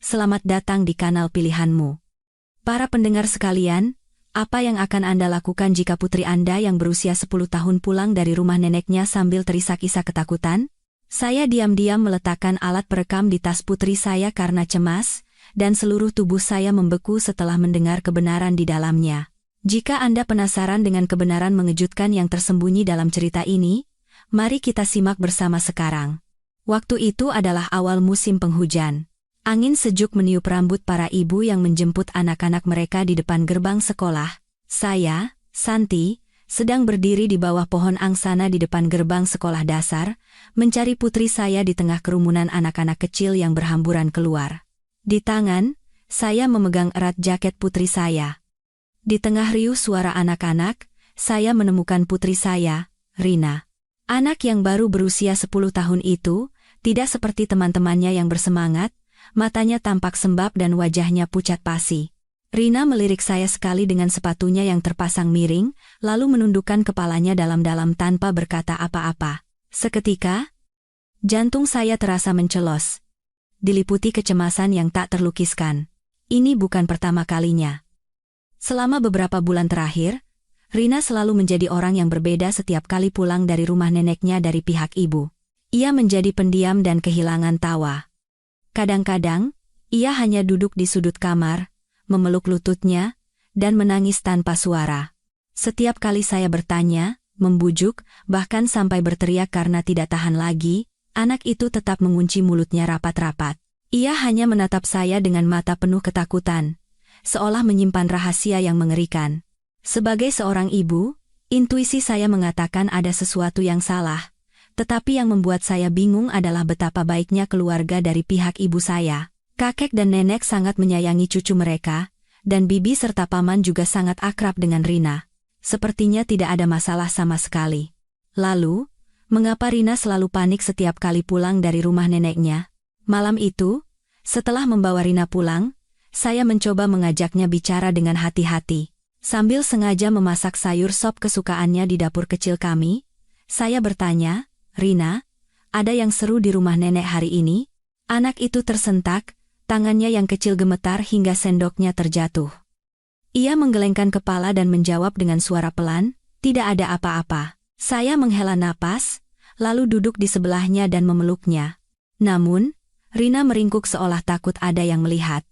selamat datang di kanal pilihanmu. Para pendengar sekalian, apa yang akan Anda lakukan jika putri Anda yang berusia 10 tahun pulang dari rumah neneknya sambil terisak-isak ketakutan? Saya diam-diam meletakkan alat perekam di tas putri saya karena cemas, dan seluruh tubuh saya membeku setelah mendengar kebenaran di dalamnya. Jika Anda penasaran dengan kebenaran mengejutkan yang tersembunyi dalam cerita ini, mari kita simak bersama sekarang. Waktu itu adalah awal musim penghujan. Angin sejuk meniup rambut para ibu yang menjemput anak-anak mereka di depan gerbang sekolah. Saya, Santi, sedang berdiri di bawah pohon angsana di depan gerbang sekolah dasar, mencari putri saya di tengah kerumunan anak-anak kecil yang berhamburan keluar. Di tangan, saya memegang erat jaket putri saya. Di tengah riuh suara anak-anak, saya menemukan putri saya, Rina. Anak yang baru berusia 10 tahun itu, tidak seperti teman-temannya yang bersemangat, matanya tampak sembab dan wajahnya pucat pasi. Rina melirik saya sekali dengan sepatunya yang terpasang miring, lalu menundukkan kepalanya dalam-dalam tanpa berkata apa-apa. Seketika, jantung saya terasa mencelos, diliputi kecemasan yang tak terlukiskan. Ini bukan pertama kalinya. Selama beberapa bulan terakhir, Rina selalu menjadi orang yang berbeda setiap kali pulang dari rumah neneknya dari pihak ibu. Ia menjadi pendiam dan kehilangan tawa. Kadang-kadang, ia hanya duduk di sudut kamar, memeluk lututnya, dan menangis tanpa suara. Setiap kali saya bertanya, membujuk, bahkan sampai berteriak karena tidak tahan lagi, anak itu tetap mengunci mulutnya rapat-rapat. Ia hanya menatap saya dengan mata penuh ketakutan, seolah menyimpan rahasia yang mengerikan. Sebagai seorang ibu, intuisi saya mengatakan ada sesuatu yang salah. Tetapi yang membuat saya bingung adalah betapa baiknya keluarga dari pihak ibu saya. Kakek dan nenek sangat menyayangi cucu mereka, dan bibi serta paman juga sangat akrab dengan Rina. Sepertinya tidak ada masalah sama sekali. Lalu, mengapa Rina selalu panik setiap kali pulang dari rumah neneknya? Malam itu, setelah membawa Rina pulang, saya mencoba mengajaknya bicara dengan hati-hati. Sambil sengaja memasak sayur sop kesukaannya di dapur kecil kami, saya bertanya, "Rina, ada yang seru di rumah nenek hari ini?" Anak itu tersentak, tangannya yang kecil gemetar hingga sendoknya terjatuh. Ia menggelengkan kepala dan menjawab dengan suara pelan, "Tidak ada apa-apa." Saya menghela napas, lalu duduk di sebelahnya dan memeluknya. Namun, Rina meringkuk seolah takut ada yang melihat.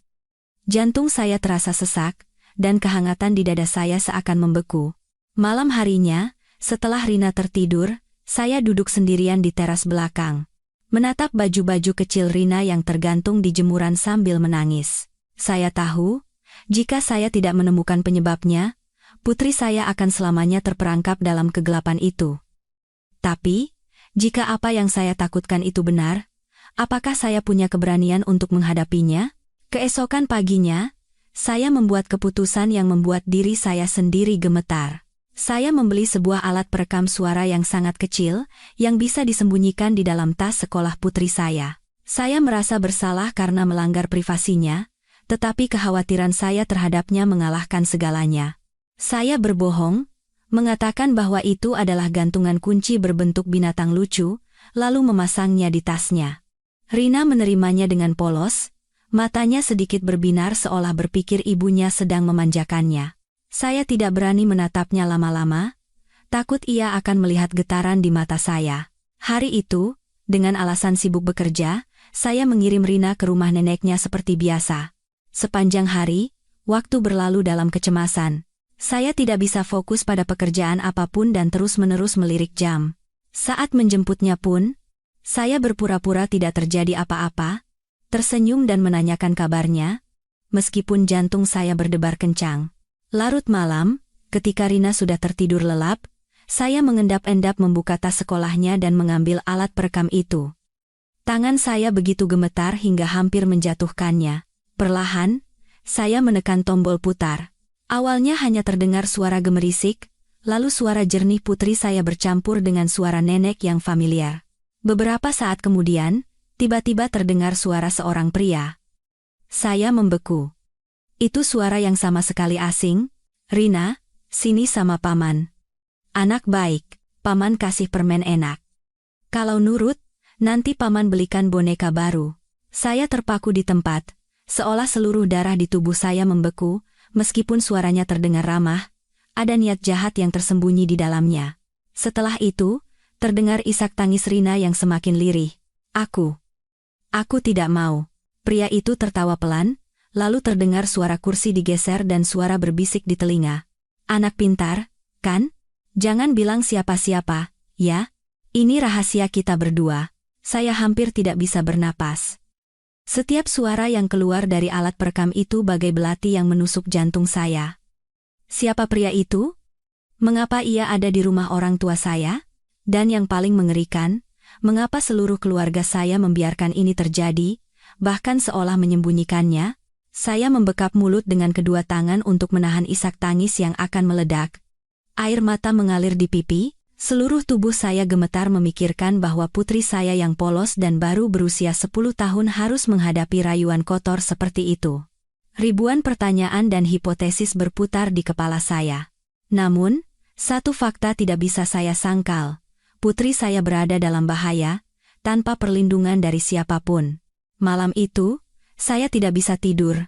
Jantung saya terasa sesak, dan kehangatan di dada saya seakan membeku. Malam harinya, setelah Rina tertidur, saya duduk sendirian di teras belakang, menatap baju-baju kecil Rina yang tergantung di jemuran sambil menangis. Saya tahu, jika saya tidak menemukan penyebabnya, putri saya akan selamanya terperangkap dalam kegelapan itu. Tapi, jika apa yang saya takutkan itu benar, apakah saya punya keberanian untuk menghadapinya? Keesokan paginya, saya membuat keputusan yang membuat diri saya sendiri gemetar. Saya membeli sebuah alat perekam suara yang sangat kecil, yang bisa disembunyikan di dalam tas sekolah putri saya. Saya merasa bersalah karena melanggar privasinya, tetapi kekhawatiran saya terhadapnya mengalahkan segalanya. Saya berbohong, mengatakan bahwa itu adalah gantungan kunci berbentuk binatang lucu, lalu memasangnya di tasnya. Rina menerimanya dengan polos, matanya sedikit berbinar seolah berpikir ibunya sedang memanjakannya. Saya tidak berani menatapnya lama-lama, takut ia akan melihat getaran di mata saya. Hari itu, dengan alasan sibuk bekerja, saya mengirim Rina ke rumah neneknya seperti biasa. Sepanjang hari, waktu berlalu dalam kecemasan. Saya tidak bisa fokus pada pekerjaan apapun dan terus-menerus melirik jam. Saat menjemputnya pun, saya berpura-pura tidak terjadi apa-apa, tersenyum dan menanyakan kabarnya, meskipun jantung saya berdebar kencang. Larut malam, ketika Rina sudah tertidur lelap, saya mengendap-endap membuka tas sekolahnya dan mengambil alat perekam itu. Tangan saya begitu gemetar hingga hampir menjatuhkannya. Perlahan, saya menekan tombol putar. Awalnya hanya terdengar suara gemerisik, lalu suara jernih putri saya bercampur dengan suara nenek yang familiar. Beberapa saat kemudian, tiba-tiba terdengar suara seorang pria. Saya membeku. Itu suara yang sama sekali asing. "Rina, sini sama paman." "Anak baik, paman kasih permen enak. Kalau nurut, nanti paman belikan boneka baru." Saya terpaku di tempat, Seolah seluruh darah di tubuh saya membeku, meskipun suaranya terdengar ramah, ada niat jahat yang tersembunyi di dalamnya. Setelah itu, terdengar isak tangis Rina yang semakin lirih. Aku tidak mau. Pria itu tertawa pelan, lalu terdengar suara kursi digeser dan suara berbisik di telinga. Anak pintar, kan? Jangan bilang siapa-siapa, ya? Ini rahasia kita berdua. Saya hampir tidak bisa bernapas. Setiap suara yang keluar dari alat perekam itu bagai belati yang menusuk jantung saya. Siapa pria itu? Mengapa ia ada di rumah orang tua saya? Dan yang paling mengerikan, mengapa seluruh keluarga saya membiarkan ini terjadi, bahkan seolah menyembunyikannya? Saya membekap mulut dengan kedua tangan untuk menahan isak tangis yang akan meledak. Air mata mengalir di pipi. Seluruh tubuh saya gemetar memikirkan bahwa putri saya yang polos dan baru berusia 10 tahun harus menghadapi rayuan kotor seperti itu. Ribuan pertanyaan dan hipotesis berputar di kepala saya. Namun, satu fakta tidak bisa saya sangkal. Putri saya berada dalam bahaya, tanpa perlindungan dari siapapun. Malam itu, saya tidak bisa tidur.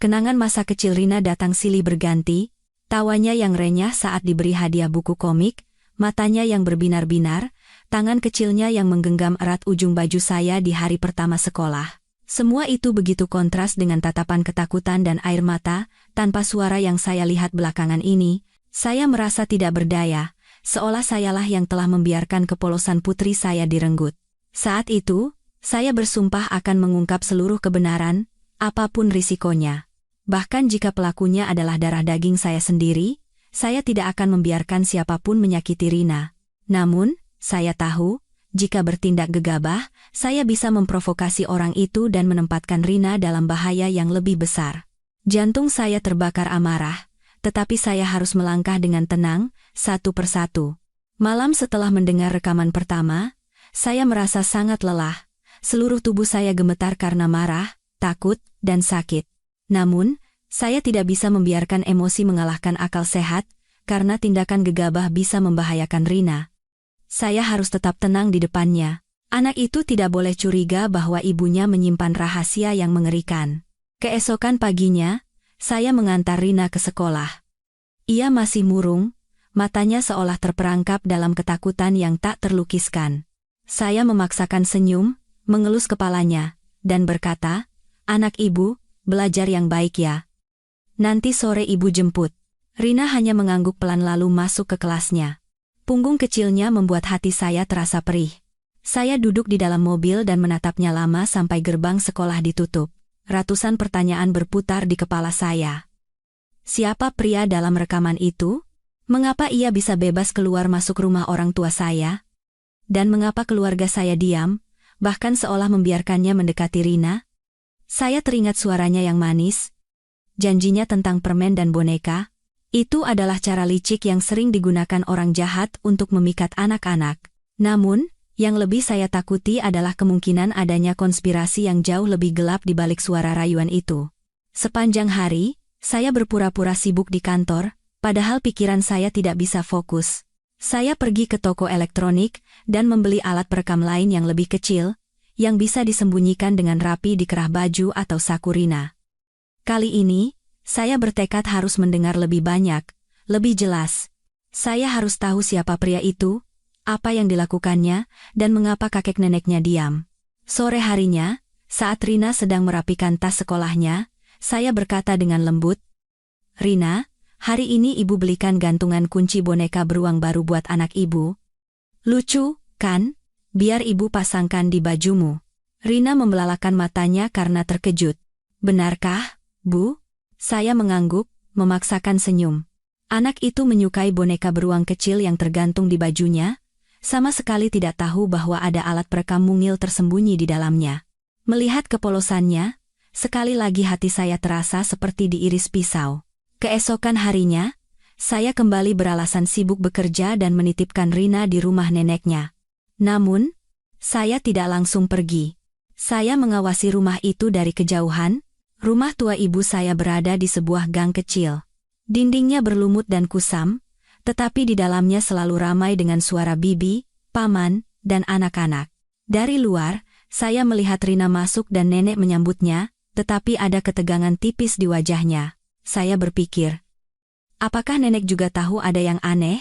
Kenangan masa kecil Rina datang silih berganti, tawanya yang renyah saat diberi hadiah buku komik, matanya yang berbinar-binar, tangan kecilnya yang menggenggam erat ujung baju saya di hari pertama sekolah. Semua itu begitu kontras dengan tatapan ketakutan dan air mata, tanpa suara yang saya lihat belakangan ini. Saya merasa tidak berdaya, seolah sayalah yang telah membiarkan kepolosan putri saya direnggut. Saat itu, saya bersumpah akan mengungkap seluruh kebenaran, apapun risikonya. Bahkan jika pelakunya adalah darah daging saya sendiri, saya tidak akan membiarkan siapapun menyakiti Rina. Namun, saya tahu, jika bertindak gegabah, saya bisa memprovokasi orang itu dan menempatkan Rina dalam bahaya yang lebih besar. Jantung saya terbakar amarah, tetapi saya harus melangkah dengan tenang, satu persatu. Malam setelah mendengar rekaman pertama, saya merasa sangat lelah. Seluruh tubuh saya gemetar karena marah, takut, dan sakit. Namun, saya tidak bisa membiarkan emosi mengalahkan akal sehat, karena tindakan gegabah bisa membahayakan Rina. Saya harus tetap tenang di depannya. Anak itu tidak boleh curiga bahwa ibunya menyimpan rahasia yang mengerikan. Keesokan paginya, saya mengantar Rina ke sekolah. Ia masih murung, matanya seolah terperangkap dalam ketakutan yang tak terlukiskan. Saya memaksakan senyum, mengelus kepalanya, dan berkata, "Anak ibu, belajar yang baik ya. Nanti sore ibu jemput." Rina hanya mengangguk pelan lalu masuk ke kelasnya. Punggung kecilnya membuat hati saya terasa perih. Saya duduk di dalam mobil dan menatapnya lama sampai gerbang sekolah ditutup. Ratusan pertanyaan berputar di kepala saya. Siapa pria dalam rekaman itu? Mengapa ia bisa bebas keluar masuk rumah orang tua saya? Dan mengapa keluarga saya diam, bahkan seolah membiarkannya mendekati Rina? Saya teringat suaranya yang manis, janjinya tentang permen dan boneka. Itu adalah cara licik yang sering digunakan orang jahat untuk memikat anak-anak. Namun, yang lebih saya takuti adalah kemungkinan adanya konspirasi yang jauh lebih gelap di balik suara rayuan itu. Sepanjang hari, saya berpura-pura sibuk di kantor, padahal pikiran saya tidak bisa fokus. Saya pergi ke toko elektronik dan membeli alat perekam lain yang lebih kecil, yang bisa disembunyikan dengan rapi di kerah baju atau saku Rina. Kali ini, saya bertekad harus mendengar lebih banyak, lebih jelas. Saya harus tahu siapa pria itu, apa yang dilakukannya, dan mengapa kakek neneknya diam. Sore harinya, saat Rina sedang merapikan tas sekolahnya, saya berkata dengan lembut, "Rina, hari ini ibu belikan gantungan kunci boneka beruang baru buat anak ibu. Lucu, kan? Biar ibu pasangkan di bajumu." Rina membelalakan matanya karena terkejut. "Benarkah, Bu?" Saya mengangguk, memaksakan senyum. Anak itu menyukai boneka beruang kecil yang tergantung di bajunya, sama sekali tidak tahu bahwa ada alat perekam mungil tersembunyi di dalamnya. Melihat kepolosannya, sekali lagi hati saya terasa seperti diiris pisau. Keesokan harinya, saya kembali beralasan sibuk bekerja dan menitipkan Rina di rumah neneknya. Namun, saya tidak langsung pergi. Saya mengawasi rumah itu dari kejauhan. Rumah tua ibu saya berada di sebuah gang kecil. Dindingnya berlumut dan kusam, tetapi di dalamnya selalu ramai dengan suara bibi, paman, dan anak-anak. Dari luar, saya melihat Rina masuk dan nenek menyambutnya, tetapi ada ketegangan tipis di wajahnya. Saya berpikir, apakah nenek juga tahu ada yang aneh,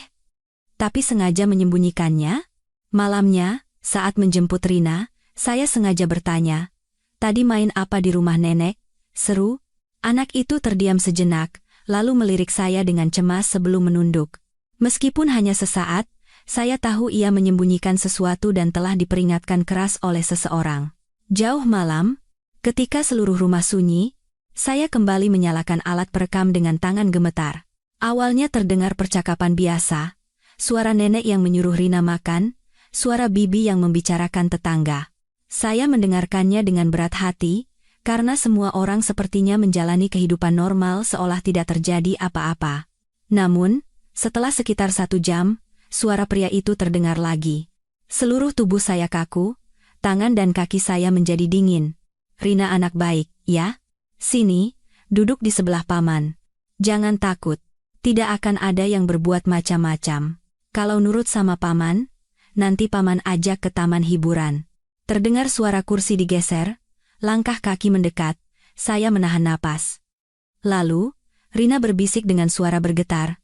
tapi sengaja menyembunyikannya? Malamnya, saat menjemput Rina, saya sengaja bertanya, "Tadi main apa di rumah nenek?" Seru. Anak itu terdiam sejenak, lalu melirik saya dengan cemas sebelum menunduk. Meskipun hanya sesaat, saya tahu ia menyembunyikan sesuatu dan telah diperingatkan keras oleh seseorang. Jauh malam, ketika seluruh rumah sunyi, saya kembali menyalakan alat perekam dengan tangan gemetar. Awalnya terdengar percakapan biasa, suara nenek yang menyuruh Rina makan, suara bibi yang membicarakan tetangga. Saya mendengarkannya dengan berat hati, karena semua orang sepertinya menjalani kehidupan normal seolah tidak terjadi apa-apa. Namun, setelah sekitar 1 jam, suara pria itu terdengar lagi. Seluruh tubuh saya kaku, tangan dan kaki saya menjadi dingin. "Rina anak baik, ya? Sini, duduk di sebelah paman. Jangan takut, tidak akan ada yang berbuat macam-macam. Kalau nurut sama paman, nanti paman ajak ke taman hiburan." Terdengar suara kursi digeser, langkah kaki mendekat, saya menahan napas. Lalu, Rina berbisik dengan suara bergetar,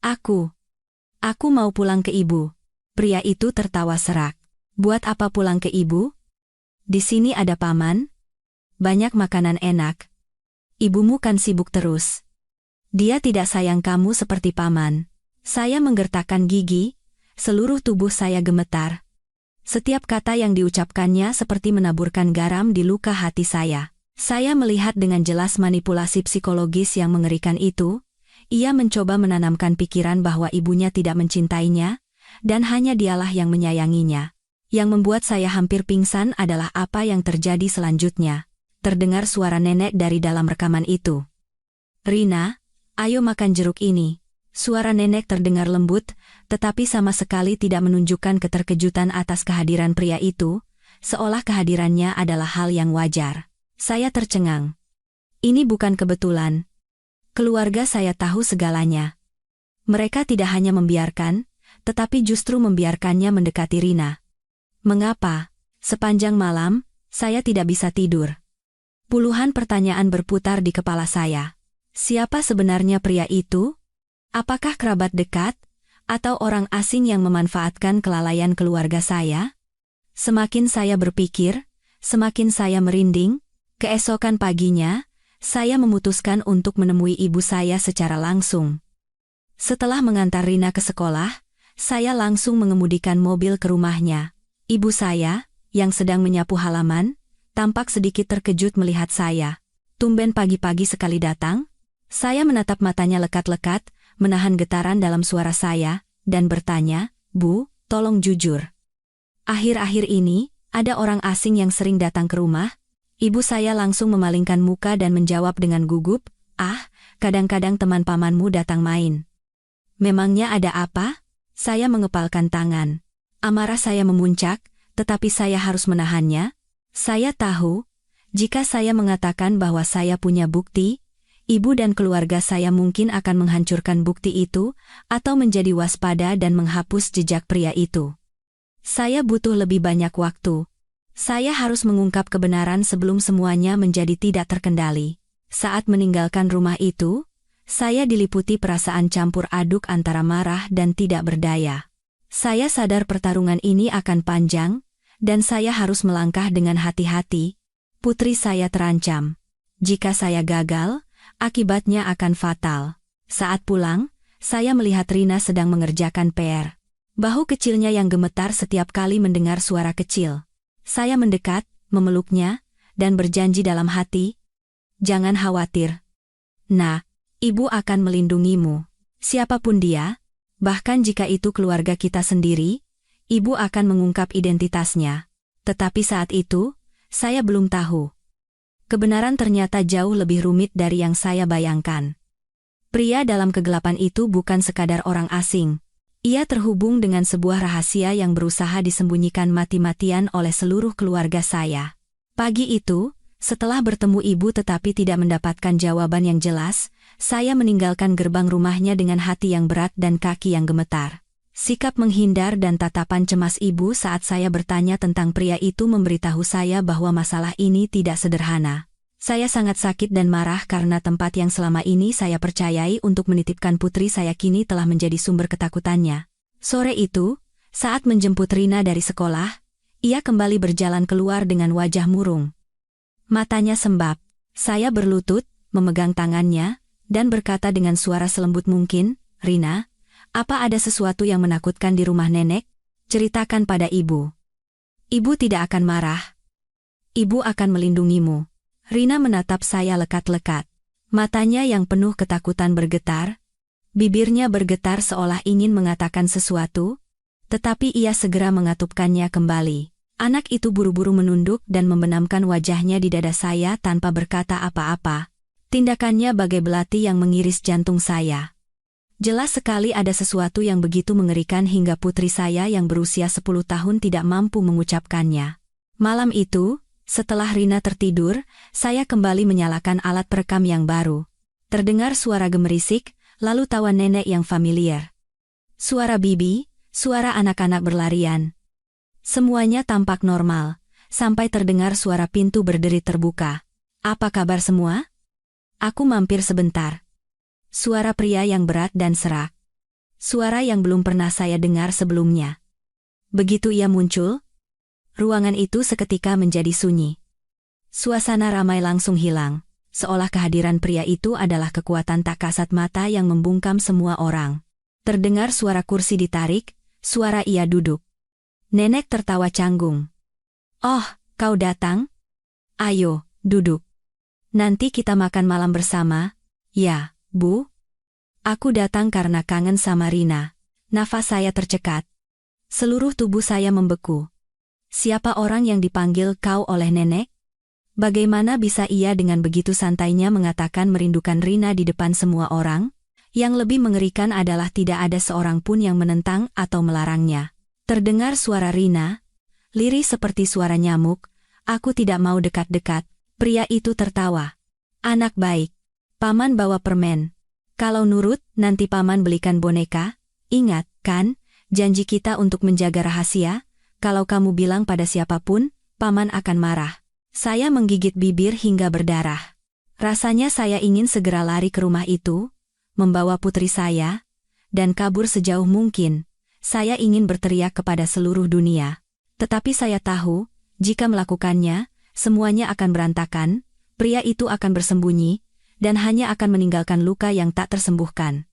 Aku mau pulang ke ibu." Pria itu tertawa serak. "Buat apa pulang ke ibu? Di sini ada paman. Banyak makanan enak. Ibumu kan sibuk terus. Dia tidak sayang kamu seperti paman." Saya menggertakkan gigi, seluruh tubuh saya gemetar. Setiap kata yang diucapkannya seperti menaburkan garam di luka hati saya. Saya melihat dengan jelas manipulasi psikologis yang mengerikan itu. Ia mencoba menanamkan pikiran bahwa ibunya tidak mencintainya, dan hanya dialah yang menyayanginya. Yang membuat saya hampir pingsan adalah apa yang terjadi selanjutnya. Terdengar suara nenek dari dalam rekaman itu. "Rina, ayo makan jeruk ini." Suara nenek terdengar lembut, tetapi sama sekali tidak menunjukkan keterkejutan atas kehadiran pria itu, seolah kehadirannya adalah hal yang wajar. Saya tercengang. Ini bukan kebetulan. Keluarga saya tahu segalanya. Mereka tidak hanya membiarkan, tetapi justru membiarkannya mendekati Rina. Mengapa? Sepanjang malam, saya tidak bisa tidur. Puluhan pertanyaan berputar di kepala saya. Siapa sebenarnya pria itu? Apakah kerabat dekat, atau orang asing yang memanfaatkan kelalaian keluarga saya? Semakin saya berpikir, semakin saya merinding. Keesokan paginya, saya memutuskan untuk menemui ibu saya secara langsung. Setelah mengantar Rina ke sekolah, saya langsung mengemudikan mobil ke rumahnya. Ibu saya, yang sedang menyapu halaman, tampak sedikit terkejut melihat saya. "Tumben pagi-pagi sekali datang?" Saya menatap matanya lekat-lekat, menahan getaran dalam suara saya, dan bertanya, "Bu, tolong jujur. Akhir-akhir ini, ada orang asing yang sering datang ke rumah?" Ibu saya langsung memalingkan muka dan menjawab dengan gugup, kadang-kadang teman pamanmu datang main." "Memangnya ada apa?" Saya mengepalkan tangan. Amarah saya memuncak, tetapi saya harus menahannya. Saya tahu, jika saya mengatakan bahwa saya punya bukti, ibu dan keluarga saya mungkin akan menghancurkan bukti itu, atau menjadi waspada dan menghapus jejak pria itu. Saya butuh lebih banyak waktu. Saya harus mengungkap kebenaran sebelum semuanya menjadi tidak terkendali. Saat meninggalkan rumah itu, saya diliputi perasaan campur aduk antara marah dan tidak berdaya. Saya sadar pertarungan ini akan panjang, dan saya harus melangkah dengan hati-hati. Putri saya terancam. Jika saya gagal, akibatnya akan fatal. Saat pulang, saya melihat Rina sedang mengerjakan PR. Bahu kecilnya yang gemetar setiap kali mendengar suara kecil. Saya mendekat, memeluknya, dan berjanji dalam hati, "Jangan khawatir. Nah, ibu akan melindungimu. Siapapun dia, bahkan jika itu keluarga kita sendiri, ibu akan mengungkap identitasnya." Tetapi saat itu, saya belum tahu. Kebenaran ternyata jauh lebih rumit dari yang saya bayangkan. Pria dalam kegelapan itu bukan sekadar orang asing. Ia terhubung dengan sebuah rahasia yang berusaha disembunyikan mati-matian oleh seluruh keluarga saya. Pagi itu, setelah bertemu ibu tetapi tidak mendapatkan jawaban yang jelas, saya meninggalkan gerbang rumahnya dengan hati yang berat dan kaki yang gemetar. Sikap menghindar dan tatapan cemas ibu saat saya bertanya tentang pria itu memberitahu saya bahwa masalah ini tidak sederhana. Saya sangat sakit dan marah karena tempat yang selama ini saya percayai untuk menitipkan putri saya kini telah menjadi sumber ketakutannya. Sore itu, saat menjemput Rina dari sekolah, ia kembali berjalan keluar dengan wajah murung. Matanya sembab. Saya berlutut, memegang tangannya, dan berkata dengan suara selembut mungkin, "Rina, apa ada sesuatu yang menakutkan di rumah nenek? Ceritakan pada ibu. Ibu tidak akan marah. Ibu akan melindungimu." Rina menatap saya lekat-lekat. Matanya yang penuh ketakutan bergetar. Bibirnya bergetar seolah ingin mengatakan sesuatu, tetapi ia segera mengatupkannya kembali. Anak itu buru-buru menunduk dan membenamkan wajahnya di dada saya tanpa berkata apa-apa. Tindakannya bagai belati yang mengiris jantung saya. Jelas sekali ada sesuatu yang begitu mengerikan hingga putri saya yang berusia 10 tahun tidak mampu mengucapkannya. Malam itu, setelah Rina tertidur, saya kembali menyalakan alat perekam yang baru. Terdengar suara gemerisik, lalu tawa nenek yang familiar. Suara bibi, suara anak-anak berlarian. Semuanya tampak normal, sampai terdengar suara pintu berderit terbuka. "Apa kabar semua?" Aku mampir sebentar. Suara pria yang berat dan serak. Suara yang belum pernah saya dengar sebelumnya. Begitu ia muncul, ruangan itu seketika menjadi sunyi. Suasana ramai langsung hilang, seolah kehadiran pria itu adalah kekuatan tak kasat mata yang membungkam semua orang. Terdengar suara kursi ditarik, suara ia duduk. Nenek tertawa canggung. "Oh, kau datang? Ayo, duduk. Nanti kita makan malam bersama." "Ya, Bu. Aku datang karena kangen sama Rina." Nafas saya tercekat. Seluruh tubuh saya membeku. Siapa orang yang dipanggil kau oleh nenek? Bagaimana bisa ia dengan begitu santainya mengatakan merindukan Rina di depan semua orang? Yang lebih mengerikan adalah tidak ada seorang pun yang menentang atau melarangnya. Terdengar suara Rina, lirih seperti suara nyamuk. "Aku tidak mau dekat-dekat." Pria itu tertawa. "Anak baik. Paman bawa permen. Kalau nurut, nanti paman belikan boneka. Ingat, kan, janji kita untuk menjaga rahasia? Kalau kamu bilang pada siapapun, paman akan marah." Saya menggigit bibir hingga berdarah. Rasanya saya ingin segera lari ke rumah itu, membawa putri saya, dan kabur sejauh mungkin. Saya ingin berteriak kepada seluruh dunia. Tetapi saya tahu, jika melakukannya, semuanya akan berantakan, pria itu akan bersembunyi, dan hanya akan meninggalkan luka yang tak tersembuhkan.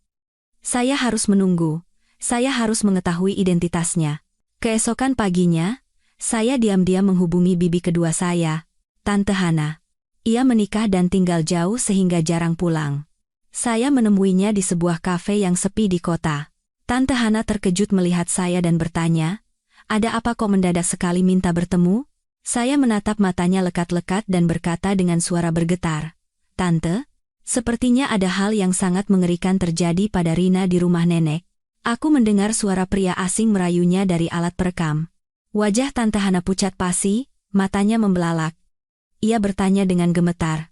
Saya harus menunggu. Saya harus mengetahui identitasnya. Keesokan paginya, saya diam-diam menghubungi bibi kedua saya, Tante Hana. Ia menikah dan tinggal jauh sehingga jarang pulang. Saya menemuinya di sebuah kafe yang sepi di kota. Tante Hana terkejut melihat saya dan bertanya, "Ada apa kok mendadak sekali minta bertemu?" Saya menatap matanya lekat-lekat dan berkata dengan suara bergetar, "Tante, sepertinya ada hal yang sangat mengerikan terjadi pada Rina di rumah nenek." Aku mendengar suara pria asing merayunya dari alat perekam. Wajah Tante Hana pucat pasi, matanya membelalak. Ia bertanya dengan gemetar,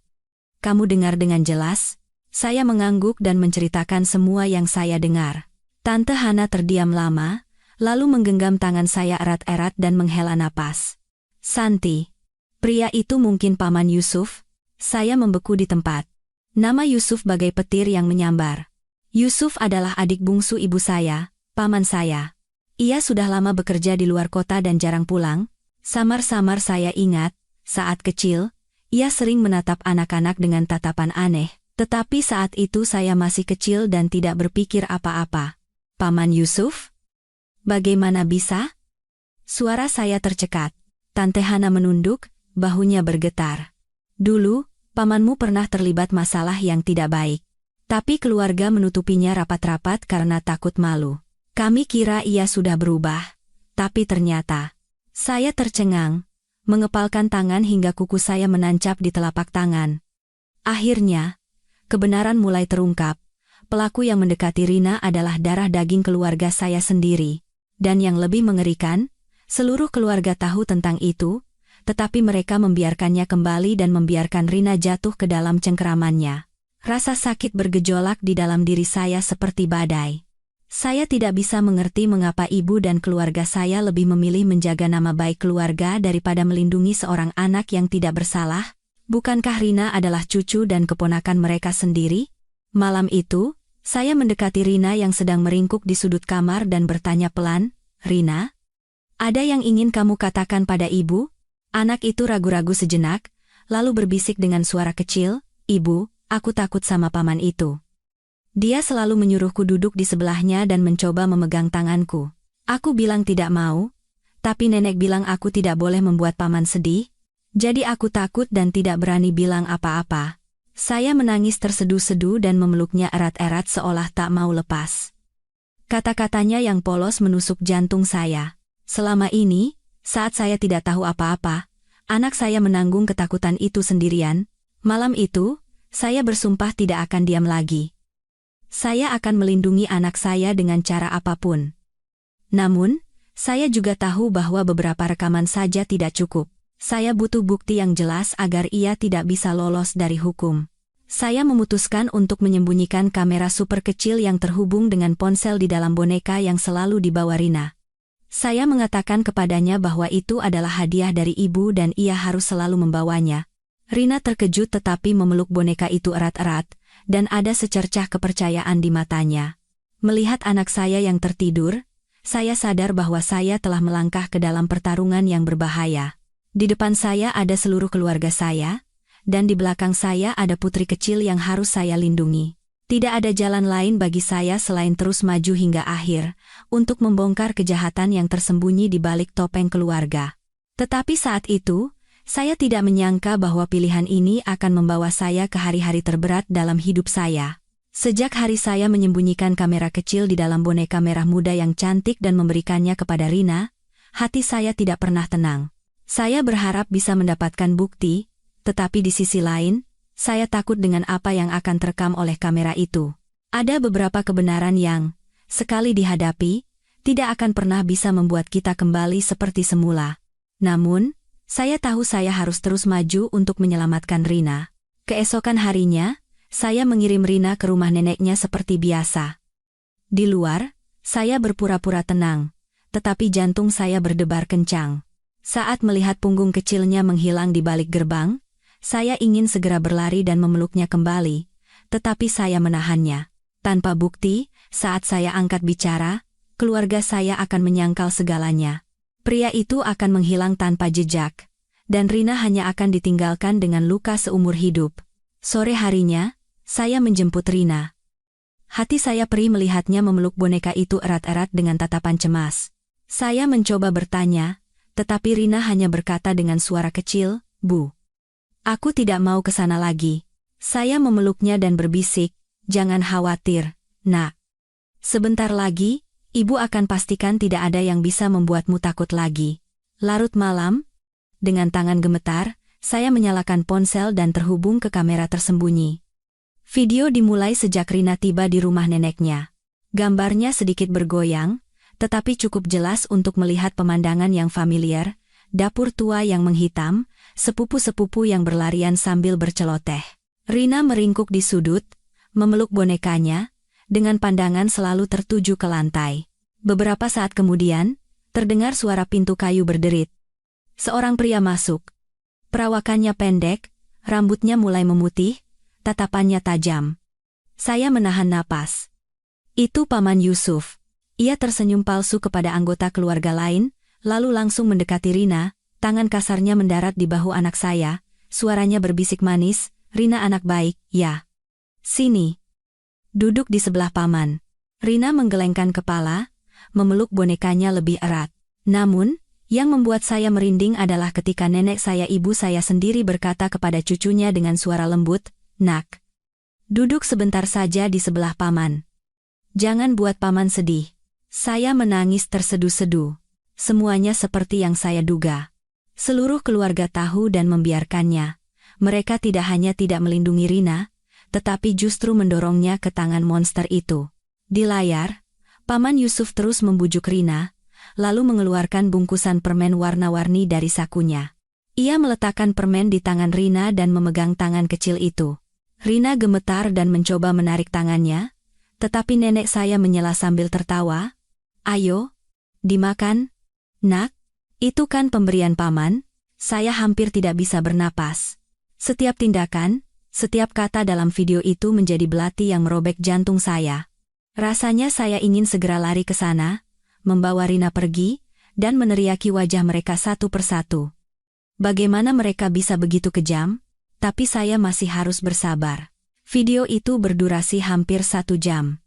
"Kamu dengar dengan jelas?" Saya mengangguk dan menceritakan semua yang saya dengar. Tante Hana terdiam lama, lalu menggenggam tangan saya erat-erat dan menghela napas. "Santi, pria itu mungkin Paman Yusuf?" Saya membeku di tempat. Nama Yusuf bagai petir yang menyambar. Yusuf adalah adik bungsu ibu saya, paman saya. Ia sudah lama bekerja di luar kota dan jarang pulang. Samar-samar saya ingat, saat kecil, ia sering menatap anak-anak dengan tatapan aneh. Tetapi saat itu saya masih kecil dan tidak berpikir apa-apa. "Paman Yusuf? Bagaimana bisa?" Suara saya tercekat. Tante Hana menunduk, bahunya bergetar. "Dulu, pamanmu pernah terlibat masalah yang tidak baik. Tapi keluarga menutupinya rapat-rapat karena takut malu. Kami kira ia sudah berubah. Tapi ternyata..." Saya tercengang, mengepalkan tangan hingga kuku saya menancap di telapak tangan. Akhirnya, kebenaran mulai terungkap. Pelaku yang mendekati Rina adalah darah daging keluarga saya sendiri. Dan yang lebih mengerikan, seluruh keluarga tahu tentang itu, tetapi mereka membiarkannya kembali dan membiarkan Rina jatuh ke dalam cengkeramannya. Rasa sakit bergejolak di dalam diri saya seperti badai. Saya tidak bisa mengerti mengapa ibu dan keluarga saya lebih memilih menjaga nama baik keluarga daripada melindungi seorang anak yang tidak bersalah. Bukankah Rina adalah cucu dan keponakan mereka sendiri? Malam itu, saya mendekati Rina yang sedang meringkuk di sudut kamar dan bertanya pelan, "Rina, ada yang ingin kamu katakan pada ibu?" Anak itu ragu-ragu sejenak, lalu berbisik dengan suara kecil, "Ibu, aku takut sama paman itu. Dia selalu menyuruhku duduk di sebelahnya dan mencoba memegang tanganku. Aku bilang tidak mau, tapi nenek bilang aku tidak boleh membuat paman sedih. Jadi aku takut dan tidak berani bilang apa-apa." Saya menangis terseduh-seduh dan memeluknya erat-erat seolah tak mau lepas. Kata-katanya yang polos menusuk jantung saya. Selama ini, saat saya tidak tahu apa-apa, anak saya menanggung ketakutan itu sendirian. Malam itu, saya bersumpah tidak akan diam lagi. Saya akan melindungi anak saya dengan cara apapun. Namun, saya juga tahu bahwa beberapa rekaman saja tidak cukup. Saya butuh bukti yang jelas agar ia tidak bisa lolos dari hukum. Saya memutuskan untuk menyembunyikan kamera super kecil yang terhubung dengan ponsel di dalam boneka yang selalu dibawa Rina. Saya mengatakan kepadanya bahwa itu adalah hadiah dari ibu dan ia harus selalu membawanya. Rina terkejut tetapi memeluk boneka itu erat-erat, dan ada secercah kepercayaan di matanya. Melihat anak saya yang tertidur, saya sadar bahwa saya telah melangkah ke dalam pertarungan yang berbahaya. Di depan saya ada seluruh keluarga saya, dan di belakang saya ada putri kecil yang harus saya lindungi. Tidak ada jalan lain bagi saya selain terus maju hingga akhir, untuk membongkar kejahatan yang tersembunyi di balik topeng keluarga. Tetapi saat itu, saya tidak menyangka bahwa pilihan ini akan membawa saya ke hari-hari terberat dalam hidup saya. Sejak hari saya menyembunyikan kamera kecil di dalam boneka merah muda yang cantik dan memberikannya kepada Rina, hati saya tidak pernah tenang. Saya berharap bisa mendapatkan bukti, tetapi di sisi lain, saya takut dengan apa yang akan terekam oleh kamera itu. Ada beberapa kebenaran yang, sekali dihadapi, tidak akan pernah bisa membuat kita kembali seperti semula. Namun, saya tahu saya harus terus maju untuk menyelamatkan Rina. Keesokan harinya, saya mengirim Rina ke rumah neneknya seperti biasa. Di luar, saya berpura-pura tenang, tetapi jantung saya berdebar kencang. Saat melihat punggung kecilnya menghilang di balik gerbang, saya ingin segera berlari dan memeluknya kembali, tetapi saya menahannya. Tanpa bukti, saat saya angkat bicara, keluarga saya akan menyangkal segalanya. Pria itu akan menghilang tanpa jejak, dan Rina hanya akan ditinggalkan dengan luka seumur hidup. Sore harinya, saya menjemput Rina. Hati saya perih melihatnya memeluk boneka itu erat-erat dengan tatapan cemas. Saya mencoba bertanya, tetapi Rina hanya berkata dengan suara kecil, "Bu, aku tidak mau ke sana lagi." Saya memeluknya dan berbisik, "Jangan khawatir, Nak. Sebentar lagi, Ibu akan pastikan tidak ada yang bisa membuatmu takut lagi." Larut malam, dengan tangan gemetar, saya menyalakan ponsel dan terhubung ke kamera tersembunyi. Video dimulai sejak Rina tiba di rumah neneknya. Gambarnya sedikit bergoyang, tetapi cukup jelas untuk melihat pemandangan yang familiar, dapur tua yang menghitam, sepupu-sepupu yang berlarian sambil berceloteh. Rina meringkuk di sudut, memeluk bonekanya, dengan pandangan selalu tertuju ke lantai. Beberapa saat kemudian, terdengar suara pintu kayu berderit. Seorang pria masuk. Perawakannya pendek, rambutnya mulai memutih, tatapannya tajam. Saya menahan napas. Itu Paman Yusuf. Ia tersenyum palsu kepada anggota keluarga lain, lalu langsung mendekati Rina, tangan kasarnya mendarat di bahu anak saya, suaranya berbisik manis, "Rina anak baik, ya. Sini. Duduk di sebelah Paman." Rina menggelengkan kepala, memeluk bonekanya lebih erat. Namun, yang membuat saya merinding adalah ketika nenek saya ibu saya sendiri berkata kepada cucunya dengan suara lembut, "Nak, duduk sebentar saja di sebelah Paman. Jangan buat Paman sedih." Saya menangis terseduh-seduh. Semuanya seperti yang saya duga. Seluruh keluarga tahu dan membiarkannya. Mereka tidak hanya tidak melindungi Rina, tetapi justru mendorongnya ke tangan monster itu. Di layar, Paman Yusuf terus membujuk Rina, lalu mengeluarkan bungkusan permen warna-warni dari sakunya. Ia meletakkan permen di tangan Rina dan memegang tangan kecil itu. Rina gemetar dan mencoba menarik tangannya, tetapi nenek saya menyela sambil tertawa. "Ayo, dimakan, Nak. Itu kan pemberian Paman." Saya hampir tidak bisa bernapas. Setiap tindakan, setiap kata dalam video itu menjadi belati yang merobek jantung saya. Rasanya saya ingin segera lari ke sana, membawa Rina pergi, dan meneriaki wajah mereka satu persatu. Bagaimana mereka bisa begitu kejam? Tapi saya masih harus bersabar. Video itu berdurasi hampir 1 jam.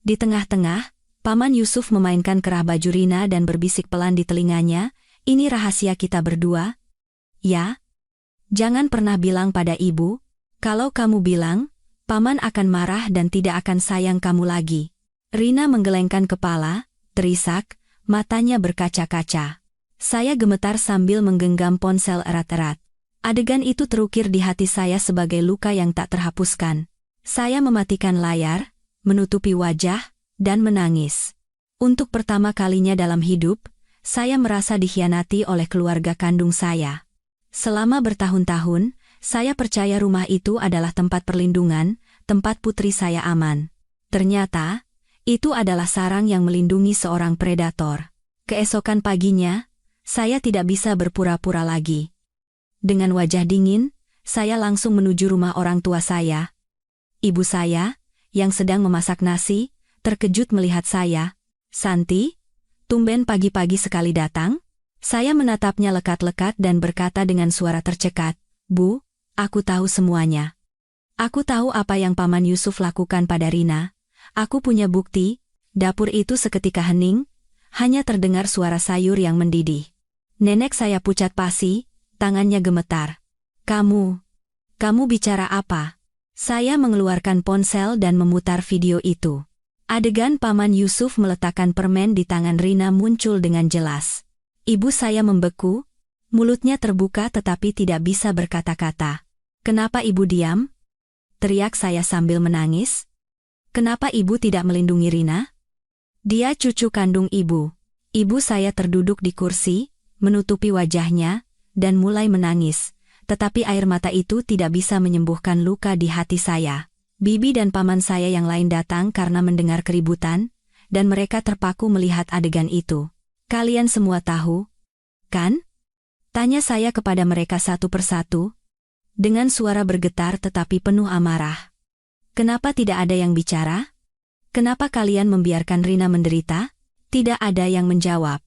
Di tengah-tengah, Paman Yusuf memainkan kerah baju Rina dan berbisik pelan di telinganya, "Ini rahasia kita berdua. Ya? Jangan pernah bilang pada ibu. Kalau kamu bilang, Paman akan marah dan tidak akan sayang kamu lagi." Rina menggelengkan kepala, terisak, matanya berkaca-kaca. Saya gemetar sambil menggenggam ponsel erat-erat. Adegan itu terukir di hati saya sebagai luka yang tak terhapuskan. Saya mematikan layar, menutupi wajah, dan menangis. Untuk pertama kalinya dalam hidup, saya merasa dikhianati oleh keluarga kandung saya. Selama bertahun-tahun, saya percaya rumah itu adalah tempat perlindungan, tempat putri saya aman. Ternyata, itu adalah sarang yang melindungi seorang predator. Keesokan paginya, saya tidak bisa berpura-pura lagi. Dengan wajah dingin, saya langsung menuju rumah orang tua saya. Ibu saya, yang sedang memasak nasi, terkejut melihat saya. "Santi, tumben pagi-pagi sekali datang?" Saya menatapnya lekat-lekat dan berkata dengan suara tercekat, "Bu, aku tahu semuanya. Aku tahu apa yang Paman Yusuf lakukan pada Rina. Aku punya bukti." Dapur itu seketika hening, hanya terdengar suara sayur yang mendidih. Nenek saya pucat pasi, tangannya gemetar. Kamu bicara apa?" Saya mengeluarkan ponsel dan memutar video itu. Adegan Paman Yusuf meletakkan permen di tangan Rina muncul dengan jelas. Ibu saya membeku, mulutnya terbuka tetapi tidak bisa berkata-kata. "Kenapa ibu diam?" teriak saya sambil menangis. "Kenapa ibu tidak melindungi Rina? Dia cucu kandung ibu." Ibu saya terduduk di kursi, menutupi wajahnya, dan mulai menangis, tetapi air mata itu tidak bisa menyembuhkan luka di hati saya. Bibi dan paman saya yang lain datang karena mendengar keributan, dan mereka terpaku melihat adegan itu. "Kalian semua tahu, kan?" tanya saya kepada mereka satu persatu, dengan suara bergetar tetapi penuh amarah. "Kenapa tidak ada yang bicara? Kenapa kalian membiarkan Rina menderita?" Tidak ada yang menjawab.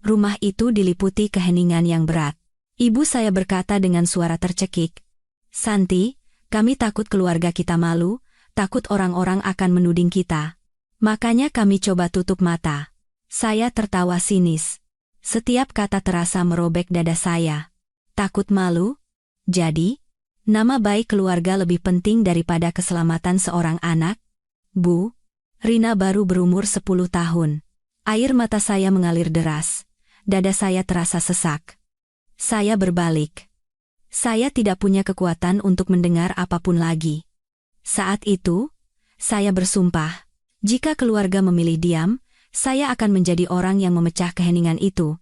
Rumah itu diliputi keheningan yang berat. Ibu saya berkata dengan suara tercekik, "Santi, kami takut keluarga kita malu, takut orang-orang akan menuding kita. Makanya kami coba tutup mata." Saya tertawa sinis. Setiap kata terasa merobek dada saya. Takut malu? Jadi, nama baik keluarga lebih penting daripada keselamatan seorang anak? "Bu, Rina baru berumur 10 tahun. Air mata saya mengalir deras. Dada saya terasa sesak. Saya berbalik. Saya tidak punya kekuatan untuk mendengar apapun lagi. Saat itu, saya bersumpah, jika keluarga memilih diam, saya akan menjadi orang yang memecah keheningan itu.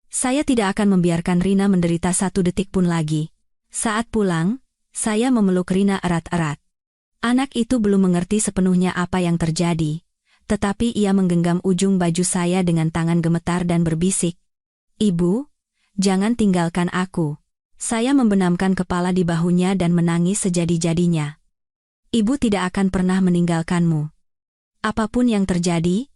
Saya tidak akan membiarkan Rina menderita 1 detik pun lagi. Saat pulang, saya memeluk Rina erat-erat. Anak itu belum mengerti sepenuhnya apa yang terjadi, tetapi ia menggenggam ujung baju saya dengan tangan gemetar dan berbisik, "Ibu, jangan tinggalkan aku." Saya membenamkan kepala di bahunya dan menangis sejadi-jadinya. "Ibu tidak akan pernah meninggalkanmu. Apapun yang terjadi,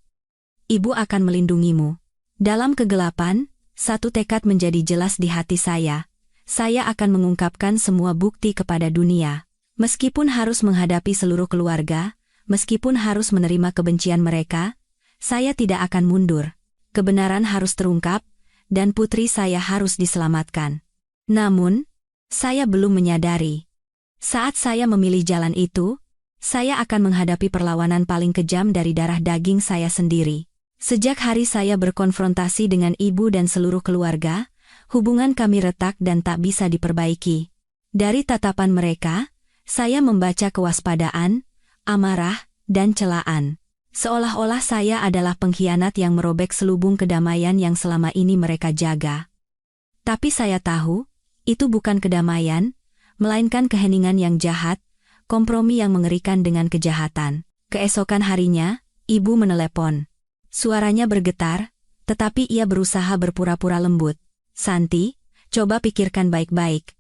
Ibu akan melindungimu." Dalam kegelapan, satu tekad menjadi jelas di hati saya. Saya akan mengungkapkan semua bukti kepada dunia. Meskipun harus menghadapi seluruh keluarga, meskipun harus menerima kebencian mereka, saya tidak akan mundur. Kebenaran harus terungkap, dan putri saya harus diselamatkan. Namun, saya belum menyadari. Saat saya memilih jalan itu, saya akan menghadapi perlawanan paling kejam dari darah daging saya sendiri. Sejak hari saya berkonfrontasi dengan ibu dan seluruh keluarga, hubungan kami retak dan tak bisa diperbaiki. Dari tatapan mereka, saya membaca kewaspadaan, amarah, dan celaan. Seolah-olah saya adalah pengkhianat yang merobek selubung kedamaian yang selama ini mereka jaga. Tapi saya tahu, itu bukan kedamaian, melainkan keheningan yang jahat, kompromi yang mengerikan dengan kejahatan. Keesokan harinya, ibu menelepon. Suaranya bergetar, tetapi ia berusaha berpura-pura lembut. "Santi, coba pikirkan baik-baik.